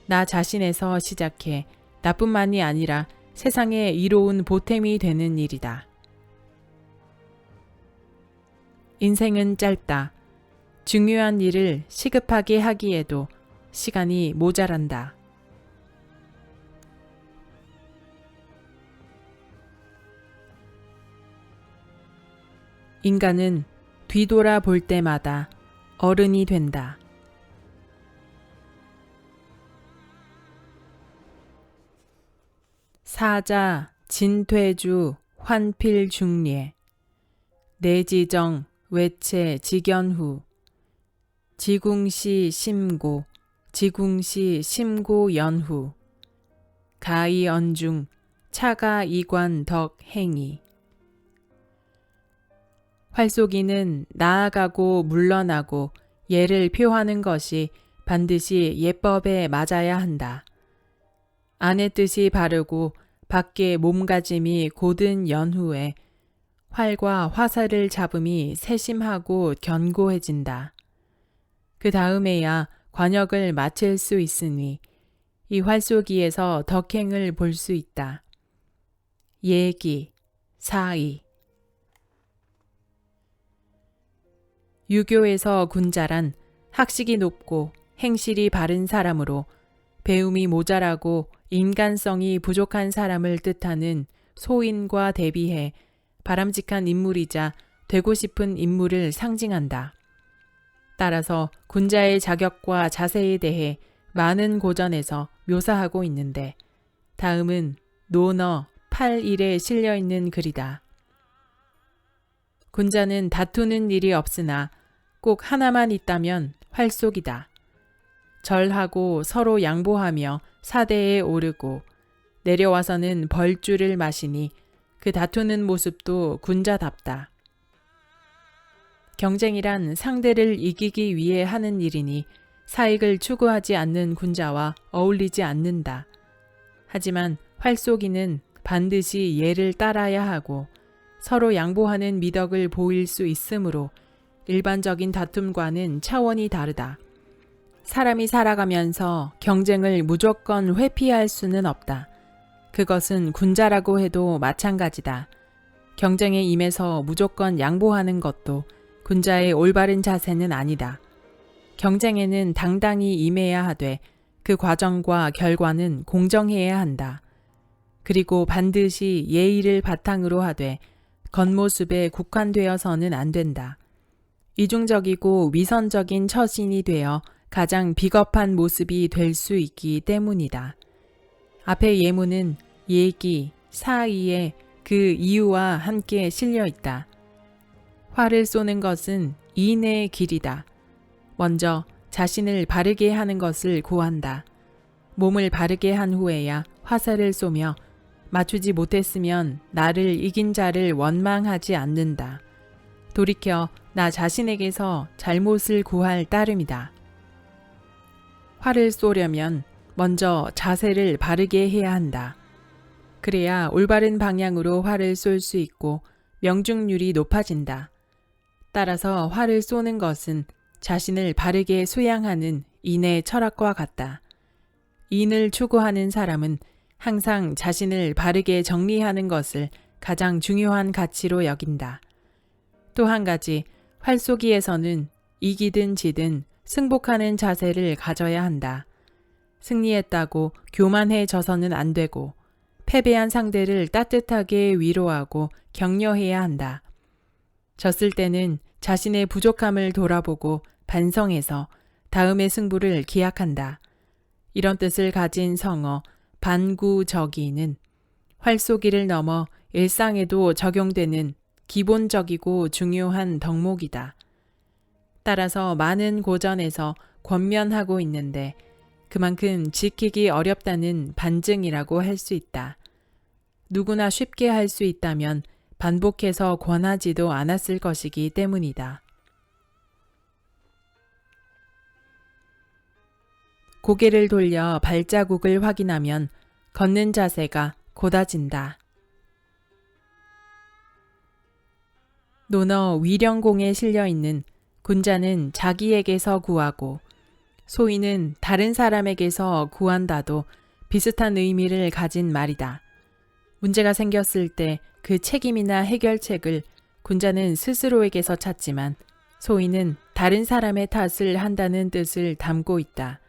나 자신에서 시작해 나뿐만이 아니라 세상에 이로운 보탬이 되는 일이다. 인생은 짧다. 중요한 일을 시급하게 하기에도 시간이 모자란다. 인간은 뒤돌아 볼 때마다 어른이 된다. 사자 진퇴주 환필중례 내지정 외체 직연후 지궁시 심고 지궁시 심고 연후 가이 언중 차가 이관 덕 행이 활쏘기는 나아가고 물러나고 예를 표하는 것이 반드시 예법에 맞아야 한다. 안의 뜻이 바르고 밖의 몸가짐이 고든 연후에 활과 화살을 잡음이 세심하고 견고해진다. 그 다음에야 관역을 마칠 수 있으니 이 활쏘기에서 덕행을 볼 수 있다. 예기, 사의 유교에서 군자란 학식이 높고 행실이 바른 사람으로 배움이 모자라고 인간성이 부족한 사람을 뜻하는 소인과 대비해 바람직한 인물이자 되고 싶은 인물을 상징한다. 따라서 군자의 자격과 자세에 대해 많은 고전에서 묘사하고 있는데 다음은 논어 8일에 실려있는 글이다. 군자는 다투는 일이 없으나 꼭 하나만 있다면 활쏘기다. 절하고 서로 양보하며 사대에 오르고 내려와서는 벌주를 마시니 그 다투는 모습도 군자답다. 경쟁이란 상대를 이기기 위해 하는 일이니 사익을 추구하지 않는 군자와 어울리지 않는다. 하지만 활쏘기는 반드시 예를 따라야 하고 서로 양보하는 미덕을 보일 수 있으므로 일반적인 다툼과는 차원이 다르다. 사람이 살아가면서 경쟁을 무조건 회피할 수는 없다. 그것은 군자라고 해도 마찬가지다. 경쟁에 임해서 무조건 양보하는 것도 군자의 올바른 자세는 아니다. 경쟁에는 당당히 임해야 하되 그 과정과 결과는 공정해야 한다. 그리고 반드시 예의를 바탕으로 하되 겉모습에 국한되어서는 안 된다. 이중적이고 위선적인 처신이 되어 가장 비겁한 모습이 될 수 있기 때문이다. 앞의 예문은 예기, 사의에 그 이유와 함께 실려 있다. 화를 쏘는 것은 인의 길이다. 먼저 자신을 바르게 하는 것을 구한다. 몸을 바르게 한 후에야 화살을 쏘며 맞추지 못했으면 나를 이긴 자를 원망하지 않는다. 돌이켜 나 자신에게서 잘못을 구할 따름이다. 화를 쏘려면 먼저 자세를 바르게 해야 한다. 그래야 올바른 방향으로 화를 쏠 수 있고 명중률이 높아진다. 따라서 화를 쏘는 것은 자신을 바르게 수양하는 인의 철학과 같다. 인을 추구하는 사람은 항상 자신을 바르게 정리하는 것을 가장 중요한 가치로 여긴다. 또 한 가지, 활쏘기에서는 이기든 지든 승복하는 자세를 가져야 한다. 승리했다고 교만해져서는 안 되고 패배한 상대를 따뜻하게 위로하고 격려해야 한다. 졌을 때는 자신의 부족함을 돌아보고 반성해서 다음의 승부를 기약한다. 이런 뜻을 가진 성어 반구적이는 활쏘기를 넘어 일상에도 적용되는 기본적이고 중요한 덕목이다. 따라서 많은 고전에서 권면하고 있는데 그만큼 지키기 어렵다는 반증이라고 할 수 있다. 누구나 쉽게 할 수 있다면 반복해서 권하지도 않았을 것이기 때문이다. 고개를 돌려 발자국을 확인하면 걷는 자세가 곧아진다. 논어 위령공에 실려있는 군자는 자기에게서 구하고 소인은 다른 사람에게서 구한다도 비슷한 의미를 가진 말이다. 문제가 생겼을 때 그 책임이나 해결책을 군자는 스스로에게서 찾지만 소인은 다른 사람의 탓을 한다는 뜻을 담고 있다.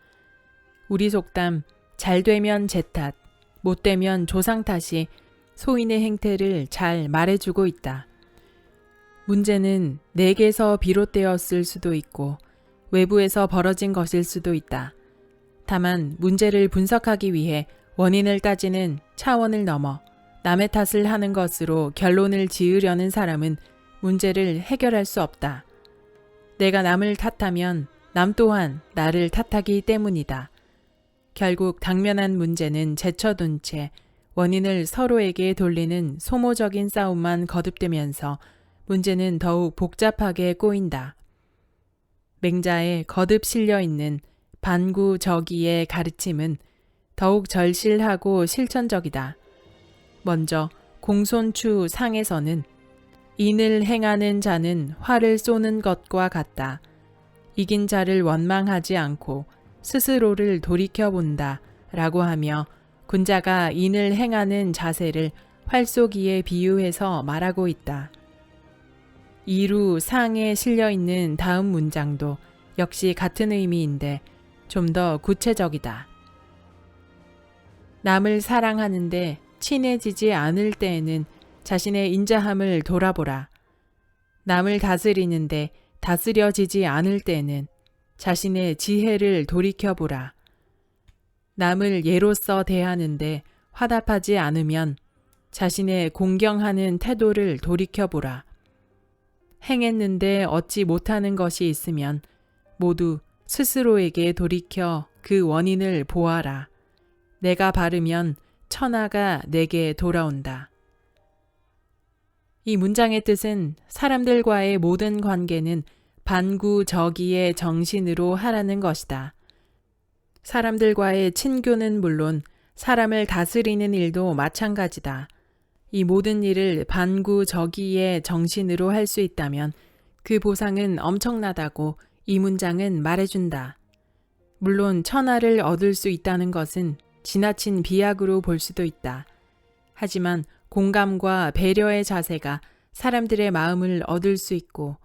우리 속담 잘 되면 제 탓, 못 되면 조상 탓이 소인의 행태를 잘 말해주고 있다. 문제는 내게서 비롯되었을 수도 있고 외부에서 벌어진 것일 수도 있다. 다만 문제를 분석하기 위해 원인을 따지는 차원을 넘어 남의 탓을 하는 것으로 결론을 지으려는 사람은 문제를 해결할 수 없다. 내가 남을 탓하면 남 또한 나를 탓하기 때문이다. 결국 당면한 문제는 제쳐둔 채 원인을 서로에게 돌리는 소모적인 싸움만 거듭되면서 문제는 더욱 복잡하게 꼬인다. 맹자에 거듭 실려 있는 반구적이의 가르침은 더욱 절실하고 실천적이다. 먼저 공손추 상에서는 인을 행하는 자는 화를 쏘는 것과 같다. 이긴 자를 원망하지 않고 스스로를 돌이켜본다 라고 하며 군자가 인을 행하는 자세를 활쏘기에 비유해서 말하고 있다. 이루 상에 실려있는 다음 문장도 역시 같은 의미인데 좀 더 구체적이다. 남을 사랑하는데 친해지지 않을 때에는 자신의 인자함을 돌아보라. 남을 다스리는데 다스려지지 않을 때에는 자신의 지혜를 돌이켜보라. 남을 예로서 대하는데 화답하지 않으면 자신의 공경하는 태도를 돌이켜보라. 행했는데 얻지 못하는 것이 있으면 모두 스스로에게 돌이켜 그 원인을 보아라. 내가 바르면 천하가 내게 돌아온다. 이 문장의 뜻은 사람들과의 모든 관계는 반구저기의 정신으로 하라는 것이다. 사람들과의 친교는 물론 사람을 다스리는 일도 마찬가지다. 이 모든 일을 반구저기의 정신으로 할 수 있다면 그 보상은 엄청나다고 이 문장은 말해준다. 물론 천하를 얻을 수 있다는 것은 지나친 비약으로 볼 수도 있다. 하지만 공감과 배려의 자세가 사람들의 마음을 얻을 수 있고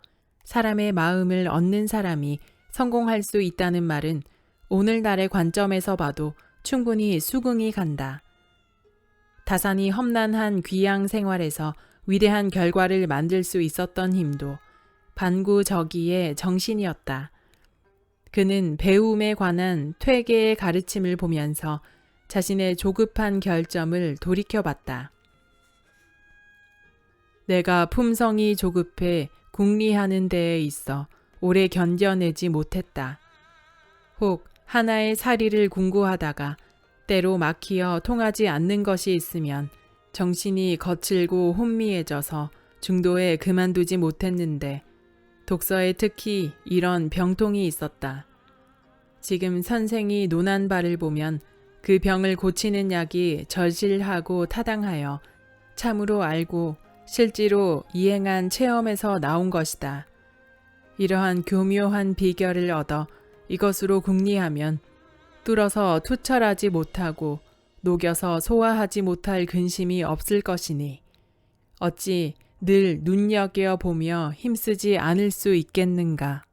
사람의 마음을 얻는 사람이 성공할 수 있다는 말은 오늘날의 관점에서 봐도 충분히 수긍이 간다. 다산이 험난한 귀양 생활에서 위대한 결과를 만들 수 있었던 힘도 반구저기의 정신이었다. 그는 배움에 관한 퇴계의 가르침을 보면서 자신의 조급한 결점을 돌이켜봤다. 내가 품성이 조급해 궁리하는 데에 있어 오래 견뎌내지 못했다. 혹 하나의 사리를 궁구하다가 때로 막히어 통하지 않는 것이 있으면 정신이 거칠고 혼미해져서 중도에 그만두지 못했는데 독서에 특히 이런 병통이 있었다. 지금 선생이 논한 바를 보면 그 병을 고치는 약이 절실하고 타당하여 참으로 알고 실제로 이행한 체험에서 나온 것이다. 이러한 교묘한 비결을 얻어 이것으로 궁리하면 뚫어서 투철하지 못하고 녹여서 소화하지 못할 근심이 없을 것이니 어찌 늘 눈여겨보며 힘쓰지 않을 수 있겠는가.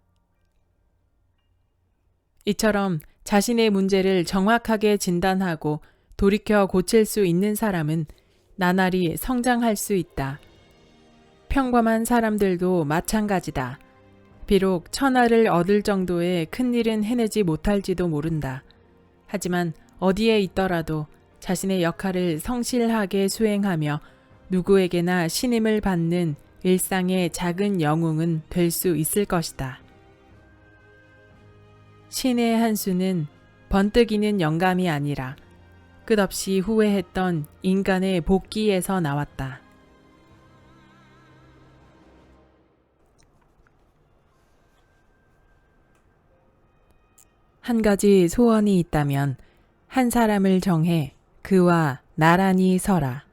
이처럼 자신의 문제를 정확하게 진단하고 돌이켜 고칠 수 있는 사람은 나날이 성장할 수 있다. 평범한 사람들도 마찬가지다. 비록 천하를 얻을 정도의 큰 일은 해내지 못할지도 모른다. 하지만 어디에 있더라도 자신의 역할을 성실하게 수행하며 누구에게나 신임을 받는 일상의 작은 영웅은 될 수 있을 것이다. 신의 한 수는 번뜩이는 영감이 아니라 끝없이 후회했던 인간의 복기에서 나왔다. 한 가지 소원이 있다면 한 사람을 정해 그와 나란히 서라.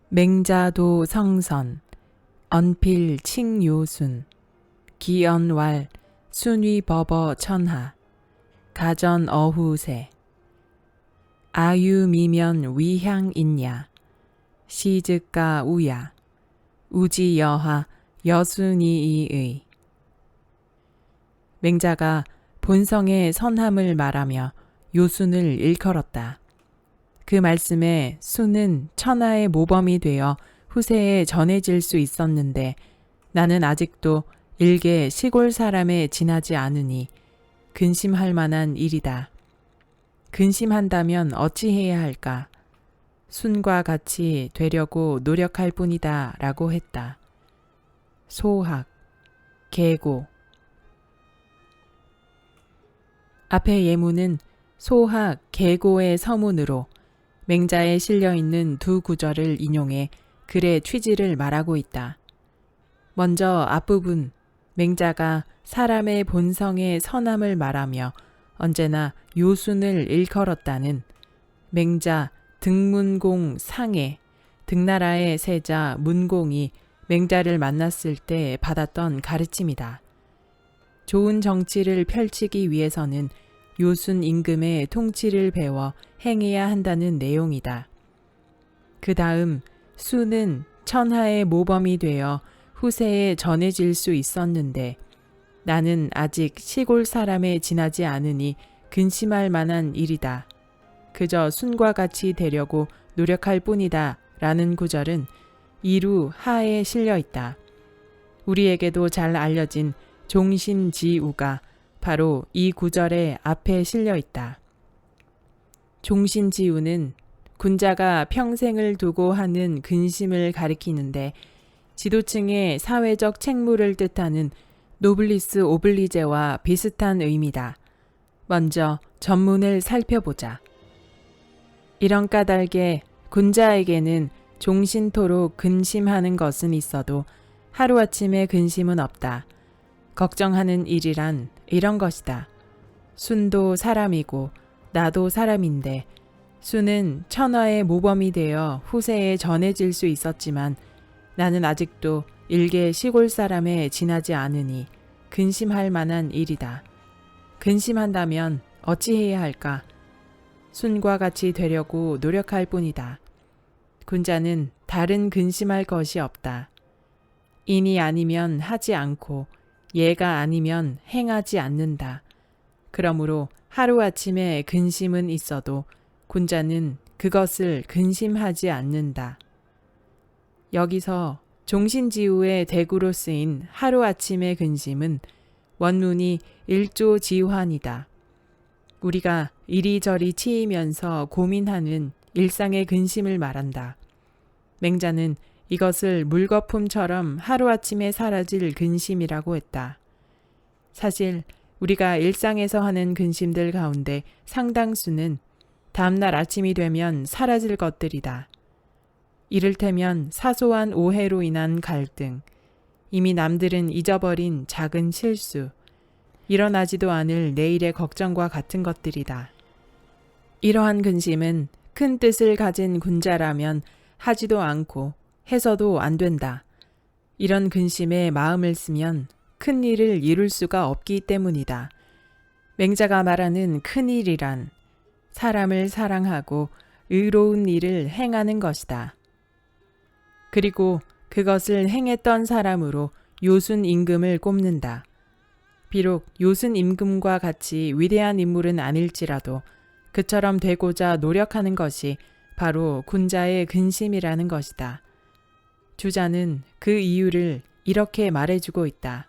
맹자도 성선, 언필 칭요순, 기언왈 순위버버 천하, 가전 어후세, 아유미면 위향인야, 시즉가 우야, 우지여하 여순이이의. 맹자가 본성의 선함을 말하며 요순을 일컬었다. 그 말씀에 순은 천하의 모범이 되어 후세에 전해질 수 있었는데 나는 아직도 일개 시골 사람에 지나지 않으니 근심할 만한 일이다. 근심한다면 어찌해야 할까? 순과 같이 되려고 노력할 뿐이다 라고 했다. 소학, 계고. 앞의 예문은 소학, 계고의 서문으로 맹자에 실려있는 두 구절을 인용해 글의 취지를 말하고 있다. 먼저 앞부분, 맹자가 사람의 본성의 선함을 말하며 언제나 요순을 일컬었다는 맹자 등문공 상해, 등나라의 세자 문공이 맹자를 만났을 때 받았던 가르침이다. 좋은 정치를 펼치기 위해서는 요순 임금의 통치를 배워 행해야 한다는 내용이다. 그 다음 수는 천하의 모범이 되어 후세에 전해질 수 있었는데 나는 아직 시골 사람에 지나지 않으니 근심할 만한 일이다. 그저 순과 같이 되려고 노력할 뿐이다 라는 구절은 이루 하에 실려 있다. 우리에게도 잘 알려진 종신지우가 바로 이 구절의 앞에 실려 있다. 종신지우는 군자가 평생을 두고 하는 근심을 가리키는데 지도층의 사회적 책무를 뜻하는 노블리스 오블리제와 비슷한 의미다. 먼저 전문을 살펴보자. 이런 까닭에 군자에게는 종신토록 근심하는 것은 있어도 하루아침에 근심은 없다. 걱정하는 일이란 이런 것이다. 순도 사람이고 나도 사람인데 순은 천하의 모범이 되어 후세에 전해질 수 있었지만 나는 아직도 일개 시골 사람에 지나지 않으니 근심할 만한 일이다. 근심한다면 어찌해야 할까? 순과 같이 되려고 노력할 뿐이다. 군자는 다른 근심할 것이 없다. 인이 아니면 하지 않고 예가 아니면 행하지 않는다. 그러므로 하루아침에 근심은 있어도 군자는 그것을 근심하지 않는다. 여기서 종신지우의 대구로 쓰인 하루아침의 근심은 원문이 일조지환이다. 우리가 이리저리 치이면서 고민하는 일상의 근심을 말한다. 맹자는 이것을 물거품처럼 하루아침에 사라질 근심이라고 했다. 사실 우리가 일상에서 하는 근심들 가운데 상당수는 다음날 아침이 되면 사라질 것들이다. 이를테면 사소한 오해로 인한 갈등, 이미 남들은 잊어버린 작은 실수, 일어나지도 않을 내일의 걱정과 같은 것들이다. 이러한 근심은 큰 뜻을 가진 군자라면 하지도 않고 해서도 안 된다. 이런 근심에 마음을 쓰면 큰 일을 이룰 수가 없기 때문이다. 맹자가 말하는 큰 일이란 사람을 사랑하고 의로운 일을 행하는 것이다. 그리고 그것을 행했던 사람으로 요순 임금을 꼽는다. 비록 요순 임금과 같이 위대한 인물은 아닐지라도 그처럼 되고자 노력하는 것이 바로 군자의 근심이라는 것이다. 주자는 그 이유를 이렇게 말해주고 있다.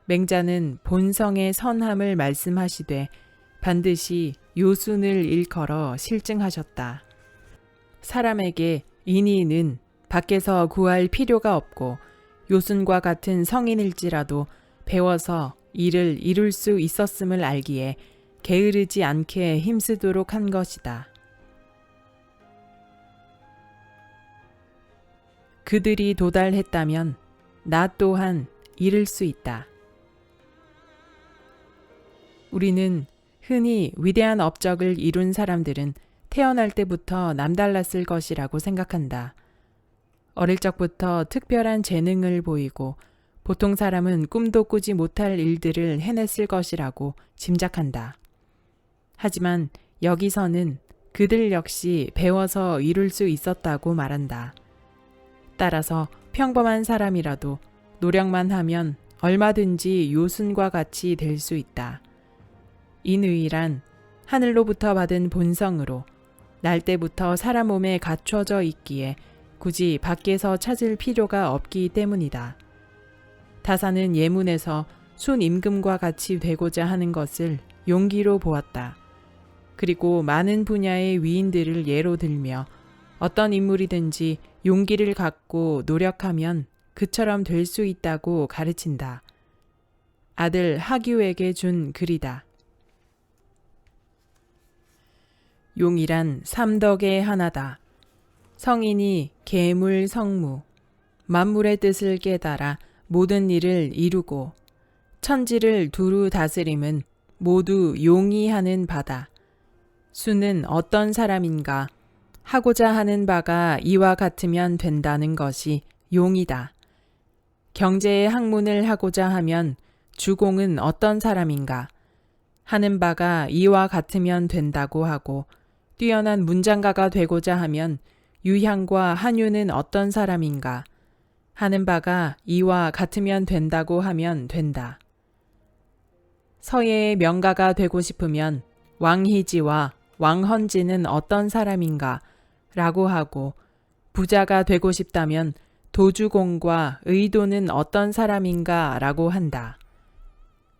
맹자는 본성의 선함을 말씀하시되 반드시 요순을 일컬어 실증하셨다. 사람에게 인의는 밖에서 구할 필요가 없고 요순과 같은 성인일지라도 배워서 이를 이룰 수 있었음을 알기에 게으르지 않게 힘쓰도록 한 것이다. 그들이 도달했다면 나 또한 이룰 수 있다. 우리는 흔히 위대한 업적을 이룬 사람들은 태어날 때부터 남달랐을 것이라고 생각한다. 어릴 적부터 특별한 재능을 보이고 보통 사람은 꿈도 꾸지 못할 일들을 해냈을 것이라고 짐작한다. 하지만 여기서는 그들 역시 배워서 이룰 수 있었다고 말한다. 따라서 평범한 사람이라도 노력만 하면 얼마든지 요순과 같이 될 수 있다. 인의란 하늘로부터 받은 본성으로 날 때부터 사람 몸에 갖춰져 있기에 굳이 밖에서 찾을 필요가 없기 때문이다. 다사는 예문에서 순 임금과 같이 되고자 하는 것을 용기로 보았다. 그리고 많은 분야의 위인들을 예로 들며 어떤 인물이든지 용기를 갖고 노력하면 그처럼 될 수 있다고 가르친다. 아들 하규에게 준 글이다. 용이란 삼덕의 하나다. 성인이 계물 성무, 만물의 뜻을 깨달아 모든 일을 이루고 천지를 두루 다스림은 모두 용이 하는 바다. 수는 어떤 사람인가 하고자 하는 바가 이와 같으면 된다는 것이 용이다. 경제의 학문을 하고자 하면 주공은 어떤 사람인가 하는 바가 이와 같으면 된다고 하고 뛰어난 문장가가 되고자 하면 유향과 한유는 어떤 사람인가 하는 바가 이와 같으면 된다고 하면 된다. 서예의 명가가 되고 싶으면 왕희지와 왕헌지는 어떤 사람인가 라고 하고 부자가 되고 싶다면 도주공과 의도는 어떤 사람인가 라고 한다.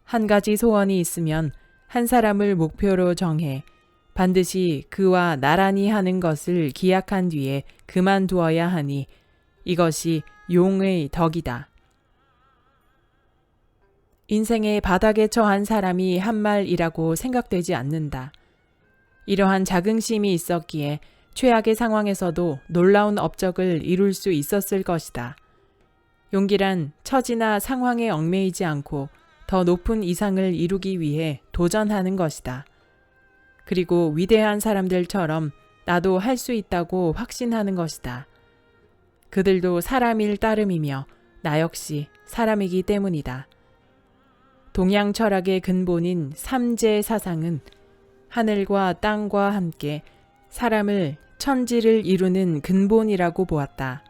한 가지 소원이 있으면 한 사람을 목표로 정해 반드시 그와 나란히 하는 것을 기약한 뒤에 그만두어야 하니 이것이 용의 덕이다. 인생의 바닥에 처한 사람이 한 말이라고 생각되지 않는다. 이러한 자긍심이 있었기에 최악의 상황에서도 놀라운 업적을 이룰 수 있었을 것이다. 용기란 처지나 상황에 얽매이지 않고 더 높은 이상을 이루기 위해 도전하는 것이다. 그리고 위대한 사람들처럼 나도 할 수 있다고 확신하는 것이다. 그들도 사람일 따름이며 나 역시 사람이기 때문이다. 동양 철학의 근본인 삼재 사상은 하늘과 땅과 함께 사람을 천지를 이루는 근본이라고 보았다.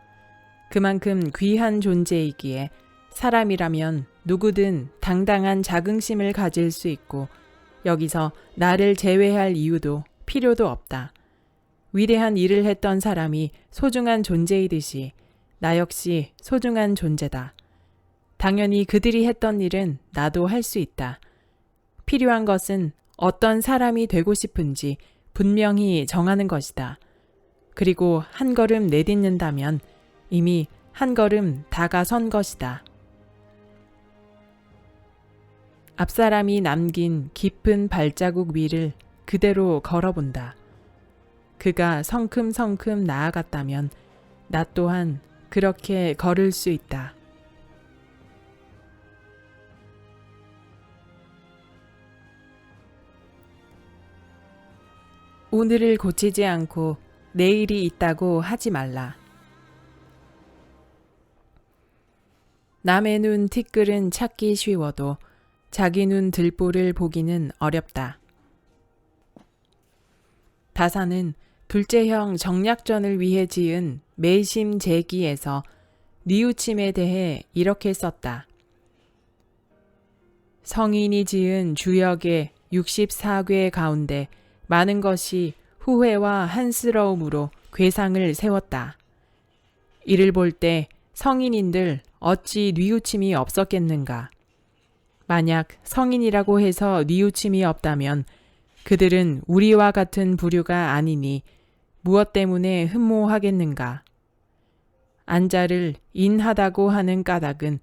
그만큼 귀한 존재이기에 사람이라면 누구든 당당한 자긍심을 가질 수 있고 여기서 나를 제외할 이유도 필요도 없다. 위대한 일을 했던 사람이 소중한 존재이듯이 나 역시 소중한 존재다. 당연히 그들이 했던 일은 나도 할 수 있다. 필요한 것은 어떤 사람이 되고 싶은지 분명히 정하는 것이다. 그리고 한 걸음 내딛는다면 이미 한 걸음 다가선 것이다. 앞사람이 남긴 깊은 발자국 위를 그대로 걸어본다. 그가 성큼성큼 나아갔다면 나 또한 그렇게 걸을 수 있다. 오늘을 고치지 않고 내일이 있다고 하지 말라. 남의 눈 티끌은 찾기 쉬워도 자기 눈 들보를 보기는 어렵다. 다사는 둘째형 정약전을 위해 지은 매심제기에서 뉘우침에 대해 이렇게 썼다. 성인이 지은 주역의 64궤 가운데 많은 것이 후회와 한스러움으로 궤상을 세웠다. 이를 볼 때 성인인들 어찌 뉘우침이 없었겠는가. 만약 성인이라고 해서 뉘우침이 없다면 그들은 우리와 같은 부류가 아니니 무엇 때문에 흠모하겠는가. 안자를 인하다고 하는 까닭은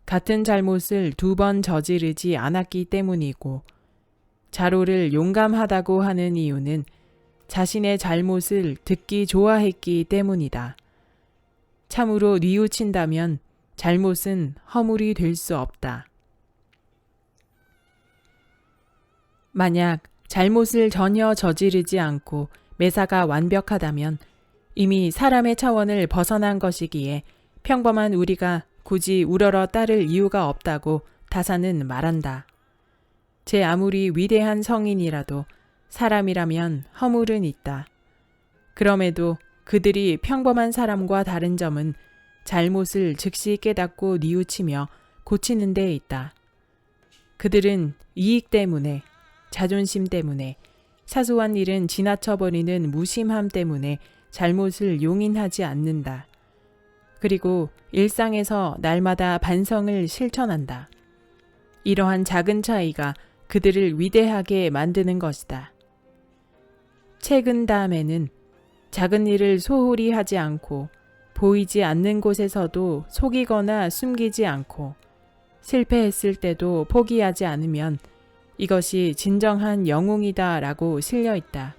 같은 잘못을 2번 저지르지 않았기 때문이고 자로를 용감하다고 하는 이유는 자신의 잘못을 듣기 좋아했기 때문이다. 참으로 뉘우친다면 잘못은 허물이 될 수 없다. 만약 잘못을 전혀 저지르지 않고 매사가 완벽하다면 이미 사람의 차원을 벗어난 것이기에 평범한 우리가 굳이 우러러 따를 이유가 없다고 다사는 말한다. 제 아무리 위대한 성인이라도 사람이라면 허물은 있다. 그럼에도 그들이 평범한 사람과 다른 점은 잘못을 즉시 깨닫고 뉘우치며 고치는 데 있다. 그들은 이익 때문에, 자존심 때문에, 사소한 일은 지나쳐버리는 무심함 때문에 잘못을 용인하지 않는다. 그리고 일상에서 날마다 반성을 실천한다. 이러한 작은 차이가 그들을 위대하게 만드는 것이다. 최근 다음에는 작은 일을 소홀히 하지 않고 보이지 않는 곳에서도 속이거나 숨기지 않고 실패했을 때도 포기하지 않으면 이것이 진정한 영웅이다 라고 실려 있다.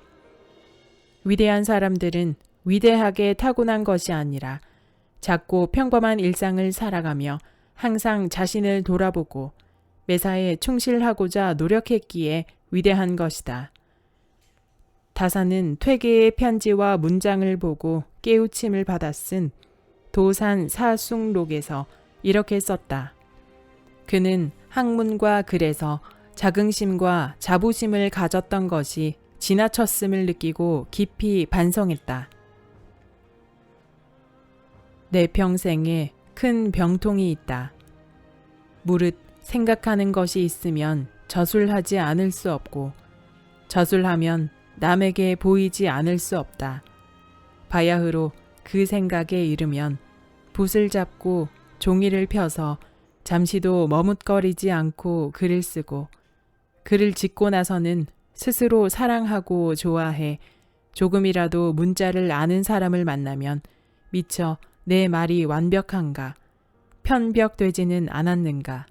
위대한 사람들은 위대하게 타고난 것이 아니라 작고 평범한 일상을 살아가며 항상 자신을 돌아보고 매사에 충실하고자 노력했기에 위대한 것이다. 다사는 퇴계의 편지와 문장을 보고 깨우침을 받아 쓴 도산 사숙록에서 이렇게 썼다. 그는 학문과 글에서 자긍심과 자부심을 가졌던 것이 지나쳤음을 느끼고 깊이 반성했다. 내 평생에 큰 병통이 있다. 무릇 생각하는 것이 있으면 저술하지 않을 수 없고 저술하면 남에게 보이지 않을 수 없다. 바야흐로 그 생각에 이르면 붓을 잡고 종이를 펴서 잠시도 머뭇거리지 않고 글을 쓰고 글을 짓고 나서는 스스로 사랑하고 좋아해 조금이라도 문자를 아는 사람을 만나면 미처 내 말이 완벽한가, 편벽되지는 않았는가,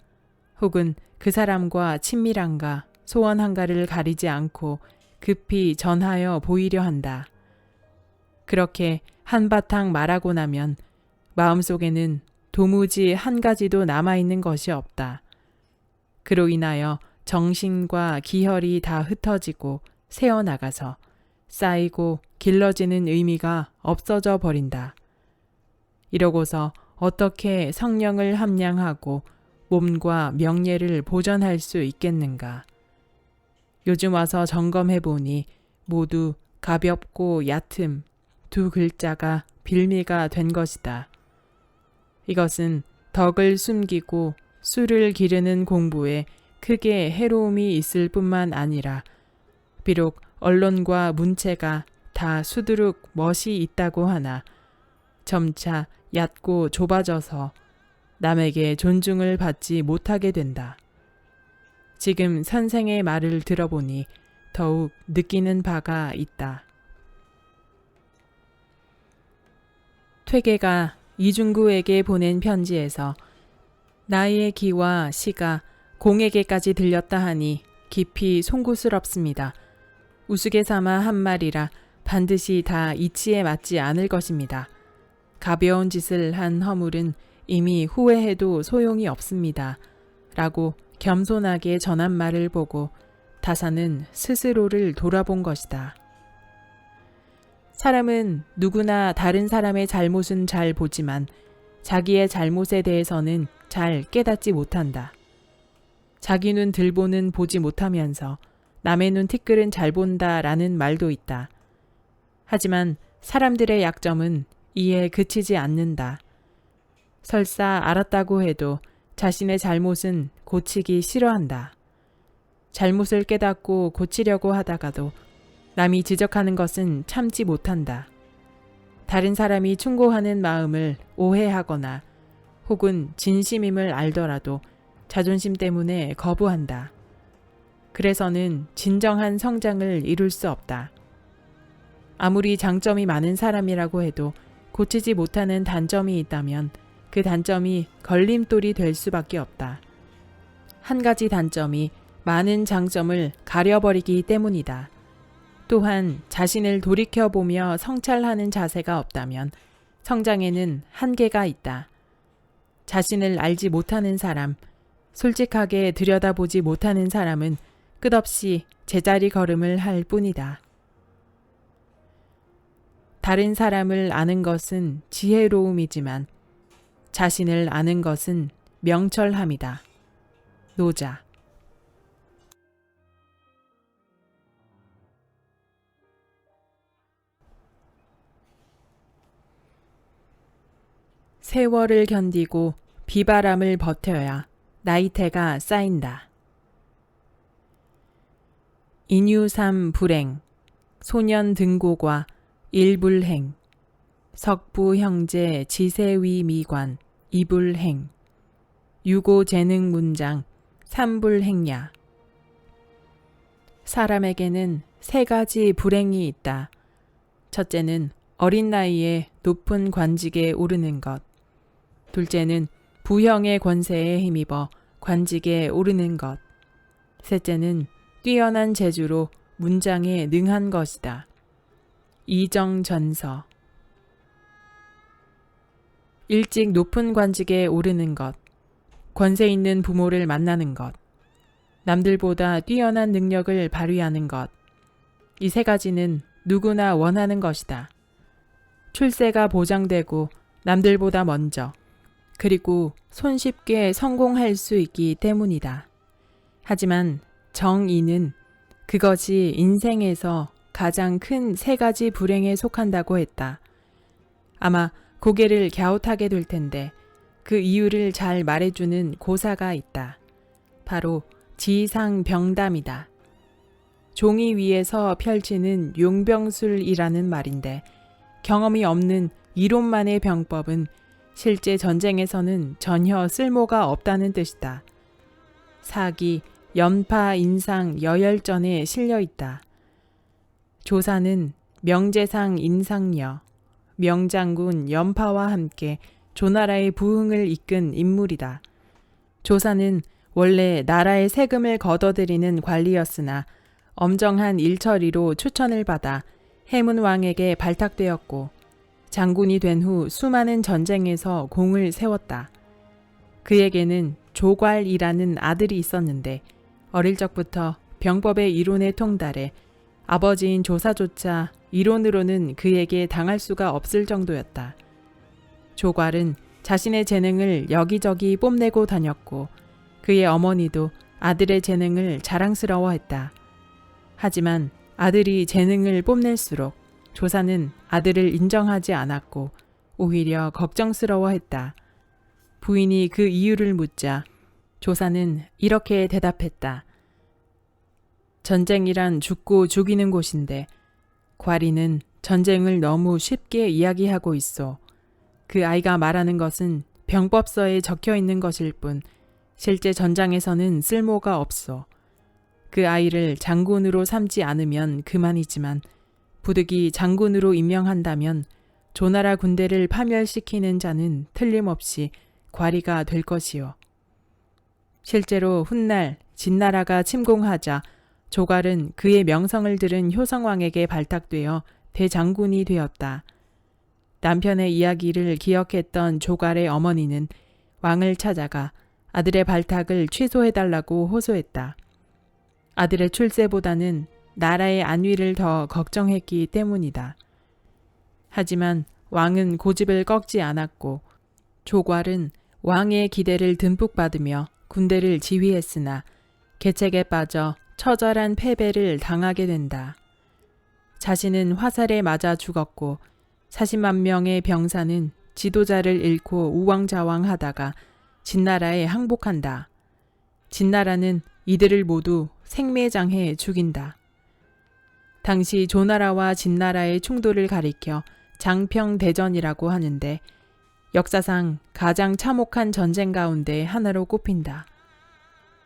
혹은 그 사람과 친밀한가, 소원한가를 가리지 않고 급히 전하여 보이려 한다. 그렇게 한바탕 말하고 나면 마음속에는 도무지 한 가지도 남아있는 것이 없다. 그로 인하여 정신과 기혈이 다 흩어지고 새어나가서 쌓이고 길러지는 의미가 없어져 버린다. 이러고서 어떻게 성령을 함량하고 몸과 명예를 보전할 수 있겠는가. 요즘 와서 점검해 보니 모두 가볍고 얕음 두 글자가 빌미가 된 것이다. 이것은 덕을 숨기고 수를 기르는 공부에 크게 해로움이 있을 뿐만 아니라 비록 언론과 문체가 다 수두룩 멋이 있다고 하나 점차 얕고 좁아져서 남에게 존중을 받지 못하게 된다. 지금 선생의 말을 들어보니 더욱 느끼는 바가 있다. 퇴계가 이중구에게 보낸 편지에서 나의 기와 시가 공에게까지 들렸다 하니 깊이 송구스럽습니다. 우스갯삼아 한 말이라 반드시 다 이치에 맞지 않을 것입니다. 가벼운 짓을 한 허물은 이미 후회해도 소용이 없습니다. 라고 겸손하게 전한 말을 보고 다사는 스스로를 돌아본 것이다. 사람은 누구나 다른 사람의 잘못은 잘 보지만 자기의 잘못에 대해서는 잘 깨닫지 못한다. 자기 눈 들보는 보지 못하면서 남의 눈 티끌은 잘 본다라는 말도 있다. 하지만 사람들의 약점은 이에 그치지 않는다. 설사 알았다고 해도 자신의 잘못은 고치기 싫어한다. 잘못을 깨닫고 고치려고 하다가도 남이 지적하는 것은 참지 못한다. 다른 사람이 충고하는 마음을 오해하거나 혹은 진심임을 알더라도 자존심 때문에 거부한다. 그래서는 진정한 성장을 이룰 수 없다. 아무리 장점이 많은 사람이라고 해도 고치지 못하는 단점이 있다면 그 단점이 걸림돌이 될 수밖에 없다. 한 가지 단점이 많은 장점을 가려버리기 때문이다. 또한 자신을 돌이켜보며 성찰하는 자세가 없다면 성장에는 한계가 있다. 자신을 알지 못하는 사람, 솔직하게 들여다보지 못하는 사람은 끝없이 제자리 걸음을 할 뿐이다. 다른 사람을 아는 것은 지혜로움이지만 자신을 아는 것은 명철함이다. 노자. 세월을 견디고 비바람을 버텨야 나이테가 쌓인다. 인유삼 불행, 소년 등고과 일불행, 석부 형제 지세위 미관, 이불행, 유고 재능 문장, 삼불행야. 사람에게는 세 가지 불행이 있다. 첫째는 어린 나이에 높은 관직에 오르는 것. 둘째는 부형의 권세에 힘입어 관직에 오르는 것. 셋째는 뛰어난 재주로 문장에 능한 것이다. 이정전서. 일찍 높은 관직에 오르는 것, 권세 있는 부모를 만나는 것, 남들보다 뛰어난 능력을 발휘하는 것, 이 세 가지는 누구나 원하는 것이다. 출세가 보장되고 남들보다 먼저, 그리고 손쉽게 성공할 수 있기 때문이다. 하지만 정의는 그것이 인생에서 가장 큰 세 가지 불행에 속한다고 했다. 아마 고개를 갸웃하게 될 텐데 그 이유를 잘 말해주는 고사가 있다. 바로 지상병담이다. 종이 위에서 펼치는 용병술이라는 말인데 경험이 없는 이론만의 병법은 실제 전쟁에서는 전혀 쓸모가 없다는 뜻이다. 사기, 연파, 인상, 여열전에 실려 있다. 조사는 명제상 인상여, 명장군 연파와 함께 조나라의 부흥을 이끈 인물이다. 조사는 원래 나라의 세금을 걷어들이는 관리였으나 엄정한 일처리로 추천을 받아 해문 왕에게 발탁되었고 장군이 된 후 수많은 전쟁에서 공을 세웠다. 그에게는 조괄이라는 아들이 있었는데 어릴 적부터 병법의 이론에 통달해 아버지인 조사조차 이론으로는 그에게 당할 수가 없을 정도였다. 조괄은 자신의 재능을 여기저기 뽐내고 다녔고 그의 어머니도 아들의 재능을 자랑스러워했다. 하지만 아들이 재능을 뽐낼수록 조사는 아들을 인정하지 않았고 오히려 걱정스러워했다. 부인이 그 이유를 묻자 조사는 이렇게 대답했다. 전쟁이란 죽고 죽이는 곳인데 괄이는 전쟁을 너무 쉽게 이야기하고 있어. 그 아이가 말하는 것은 병법서에 적혀 있는 것일 뿐 실제 전장에서는 쓸모가 없어. 그 아이를 장군으로 삼지 않으면 그만이지만 부득이 장군으로 임명한다면 조나라 군대를 파멸시키는 자는 틀림없이 괄이가 될 것이요. 실제로 훗날 진나라가 침공하자 조괄은 그의 명성을 들은 효성왕에게 발탁되어 대장군이 되었다. 남편의 이야기를 기억했던 조괄의 어머니는 왕을 찾아가 아들의 발탁을 취소해달라고 호소했다. 아들의 출세보다는 나라의 안위를 더 걱정했기 때문이다. 하지만 왕은 고집을 꺾지 않았고 조괄은 왕의 기대를 듬뿍 받으며 군대를 지휘했으나 계책에 빠져 처절한 패배를 당하게 된다. 자신은 화살에 맞아 죽었고 40만 명의 병사는 지도자를 잃고 우왕좌왕하다가 진나라에 항복한다. 진나라는 이들을 모두 생매장해 죽인다. 당시 조나라와 진나라의 충돌을 가리켜 장평대전이라고 하는데 역사상 가장 참혹한 전쟁 가운데 하나로 꼽힌다.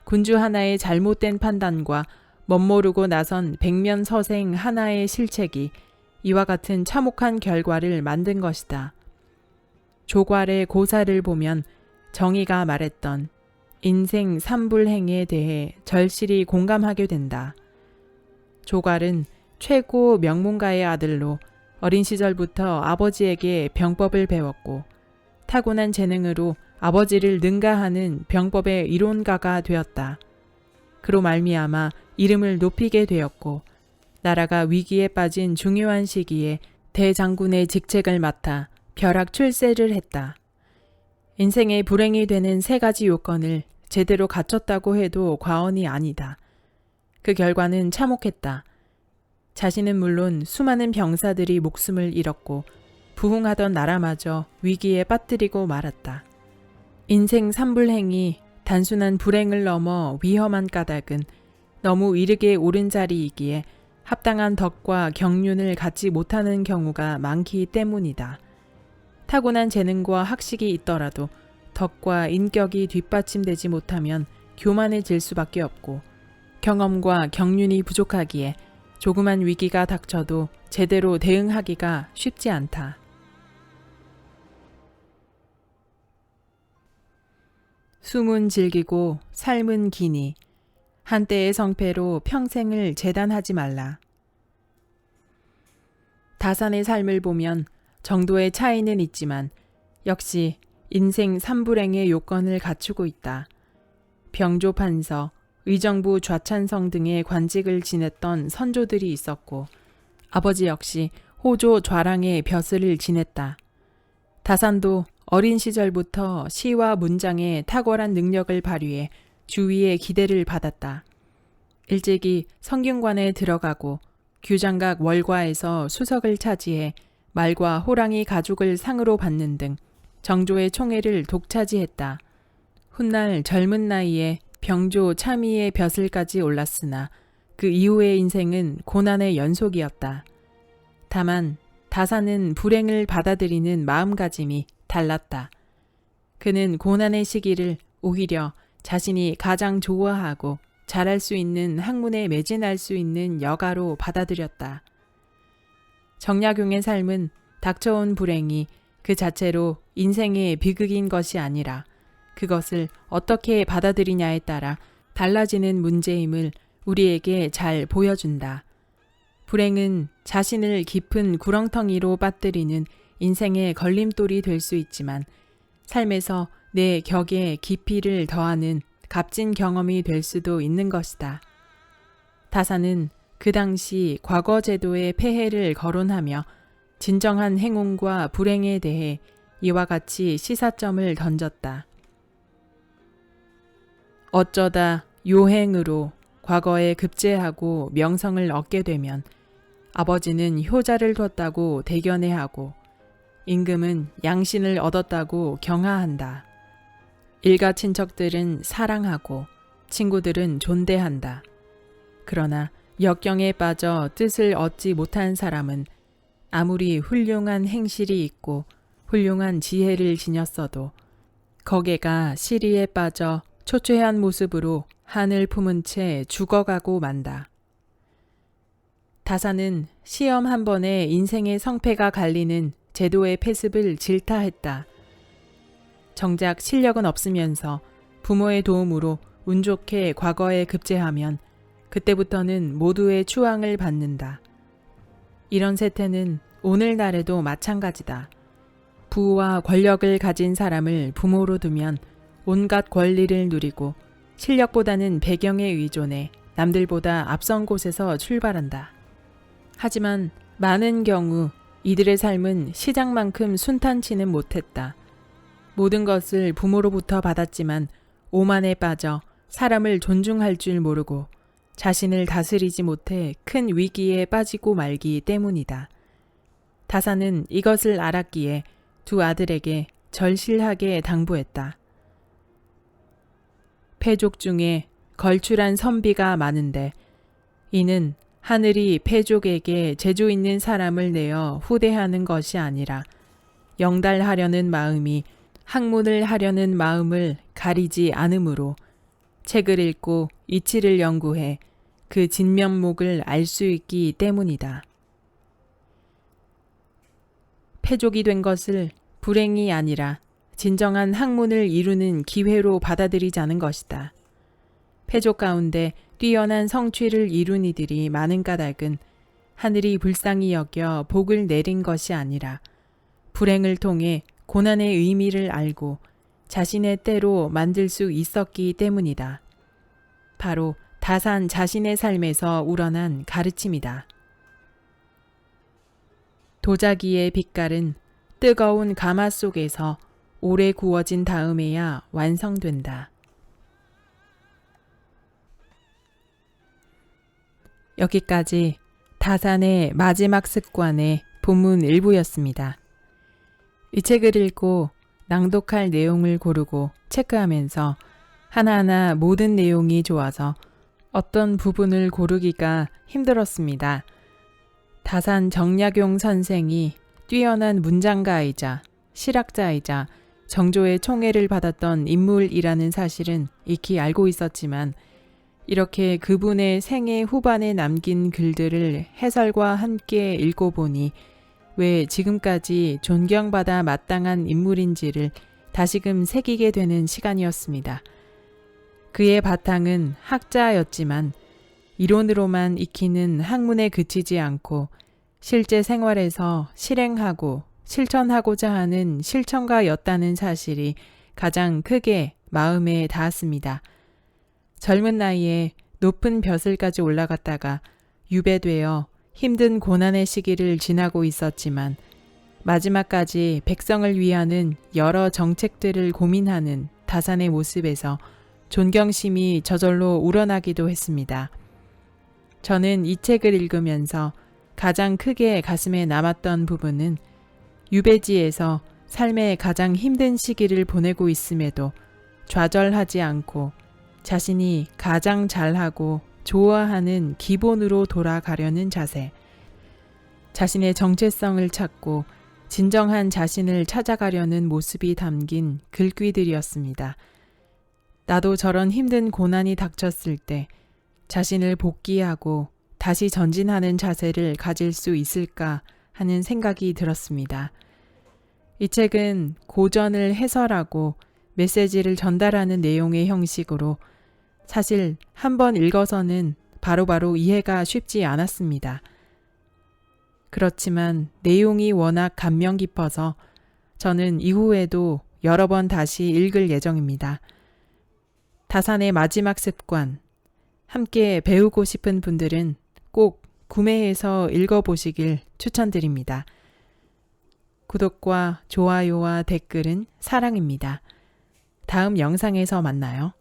군주 하나의 잘못된 판단과 멋모르고 나선 백면서생 하나의 실책이 이와 같은 참혹한 결과를 만든 것이다. 조괄의 고사를 보면 정의가 말했던 인생 삼불행에 대해 절실히 공감하게 된다. 조괄은 최고 명문가의 아들로 어린 시절부터 아버지에게 병법을 배웠고 타고난 재능으로 아버지를 능가하는 병법의 이론가가 되었다. 그로 말미암아 이름을 높이게 되었고 나라가 위기에 빠진 중요한 시기에 대장군의 직책을 맡아 벼락 출세를 했다. 인생의 불행이 되는 세 가지 요건을 제대로 갖췄다고 해도 과언이 아니다. 그 결과는 참혹했다. 자신은 물론 수많은 병사들이 목숨을 잃었고 부흥하던 나라마저 위기에 빠뜨리고 말았다. 인생 삼불행이 단순한 불행을 넘어 위험한 까닭은 너무 이르게 오른 자리이기에 합당한 덕과 경륜을 갖지 못하는 경우가 많기 때문이다. 타고난 재능과 학식이 있더라도 덕과 인격이 뒷받침되지 못하면 교만해질 수밖에 없고 경험과 경륜이 부족하기에 조그만 위기가 닥쳐도 제대로 대응하기가 쉽지 않다. 숨은 질기고 삶은 기니 한때의 성패로 평생을 재단하지 말라. 다산의 삶을 보면 정도의 차이는 있지만 역시 인생 삼불행의 요건을 갖추고 있다. 병조 판서, 의정부 좌찬성 등의 관직을 지냈던 선조들이 있었고 아버지 역시 호조 좌랑의 벼슬을 지냈다. 다산도 어린 시절부터 시와 문장에 탁월한 능력을 발휘해 주위의 기대를 받았다. 일찍이 성균관에 들어가고 규장각 월과에서 수석을 차지해 말과 호랑이 가죽을 상으로 받는 등 정조의 총애를 독차지했다. 훗날 젊은 나이에 병조 참의의 벼슬까지 올랐으나 그 이후의 인생은 고난의 연속이었다. 다만 다산은 불행을 받아들이는 마음가짐이 달랐다. 그는 고난의 시기를 오히려 자신이 가장 좋아하고 잘할 수 있는 학문에 매진할 수 있는 여가로 받아들였다. 정약용의 삶은 닥쳐온 불행이 그 자체로 인생의 비극인 것이 아니라 그것을 어떻게 받아들이냐에 따라 달라지는 문제임을 우리에게 잘 보여준다. 불행은 자신을 깊은 구렁텅이로 빠뜨리는 인생의 걸림돌이 될 수 있지만 삶에서 내 격에 깊이를 더하는 값진 경험이 될 수도 있는 것이다. 다사는 그 당시 과거 제도의 폐해를 거론하며 진정한 행운과 불행에 대해 이와 같이 시사점을 던졌다. 어쩌다 요행으로 과거에 급제하고 명성을 얻게 되면 아버지는 효자를 뒀다고 대견해하고 임금은 양신을 얻었다고 경하한다. 일가 친척들은 사랑하고 친구들은 존대한다. 그러나 역경에 빠져 뜻을 얻지 못한 사람은 아무리 훌륭한 행실이 있고 훌륭한 지혜를 지녔어도 거개가 시리에 빠져 초췌한 모습으로 한을 품은 채 죽어가고 만다. 다사는 시험 한 번에 인생의 성패가 갈리는 제도의 폐습을 질타했다. 정작 실력은 없으면서 부모의 도움으로 운 좋게 과거에 급제하면 그때부터는 모두의 추앙을 받는다. 이런 세태는 오늘날에도 마찬가지다. 부와 권력을 가진 사람을 부모로 두면 온갖 권리를 누리고 실력보다는 배경에 의존해 남들보다 앞선 곳에서 출발한다. 하지만 많은 경우 이들의 삶은 시장만큼 순탄치는 못했다. 모든 것을 부모로부터 받았지만 오만에 빠져 사람을 존중할 줄 모르고 자신을 다스리지 못해 큰 위기에 빠지고 말기 때문이다. 다사는 이것을 알았기에 두 아들에게 절실하게 당부했다. 패족 중에 걸출한 선비가 많은데 이는 하늘이 패족에게 재주 있는 사람을 내어 후대하는 것이 아니라 영달하려는 마음이 학문을 하려는 마음을 가리지 않으므로 책을 읽고 이치를 연구해 그 진면목을 알 수 있기 때문이다. 패족이 된 것을 불행이 아니라 진정한 학문을 이루는 기회로 받아들이자는 것이다. 패족 가운데 뛰어난 성취를 이룬 이들이 많은 까닭은 하늘이 불쌍히 여겨 복을 내린 것이 아니라 불행을 통해 고난의 의미를 알고 자신의 때로 만들 수 있었기 때문이다. 바로 다산 자신의 삶에서 우러난 가르침이다. 도자기의 빛깔은 뜨거운 가마 속에서 오래 구워진 다음에야 완성된다. 여기까지 다산의 마지막 습관의 본문 일부였습니다. 이 책을 읽고 낭독할 내용을 고르고 체크하면서 하나하나 모든 내용이 좋아서 어떤 부분을 고르기가 힘들었습니다. 다산 정약용 선생이 뛰어난 문장가이자 실학자이자 정조의 총애를 받았던 인물이라는 사실은 익히 알고 있었지만 이렇게 그분의 생애 후반에 남긴 글들을 해설과 함께 읽어보니 왜 지금까지 존경받아 마땅한 인물인지를 다시금 새기게 되는 시간이었습니다. 그의 바탕은 학자였지만 이론으로만 익히는 학문에 그치지 않고 실제 생활에서 실행하고 실천하고자 하는 실천가였다는 사실이 가장 크게 마음에 닿았습니다. 젊은 나이에 높은 벼슬까지 올라갔다가 유배되어 힘든 고난의 시기를 지나고 있었지만 마지막까지 백성을 위하는 여러 정책들을 고민하는 다산의 모습에서 존경심이 저절로 우러나기도 했습니다. 저는 이 책을 읽으면서 가장 크게 가슴에 남았던 부분은 유배지에서 삶의 가장 힘든 시기를 보내고 있음에도 좌절하지 않고 자신이 가장 잘하고 좋아하는 기본으로 돌아가려는 자세, 자신의 정체성을 찾고 진정한 자신을 찾아가려는 모습이 담긴 글귀들이었습니다. 나도 저런 힘든 고난이 닥쳤을 때 자신을 복귀하고 다시 전진하는 자세를 가질 수 있을까 하는 생각이 들었습니다. 이 책은 고전을 해설하고 메시지를 전달하는 내용의 형식으로 사실 한 번 읽어서는 바로바로 이해가 쉽지 않았습니다. 그렇지만 내용이 워낙 감명 깊어서 저는 이후에도 여러 번 다시 읽을 예정입니다. 다산의 마지막 습관, 함께 배우고 싶은 분들은 꼭 구매해서 읽어보시길 추천드립니다. 구독과 좋아요와 댓글은 사랑입니다. 다음 영상에서 만나요.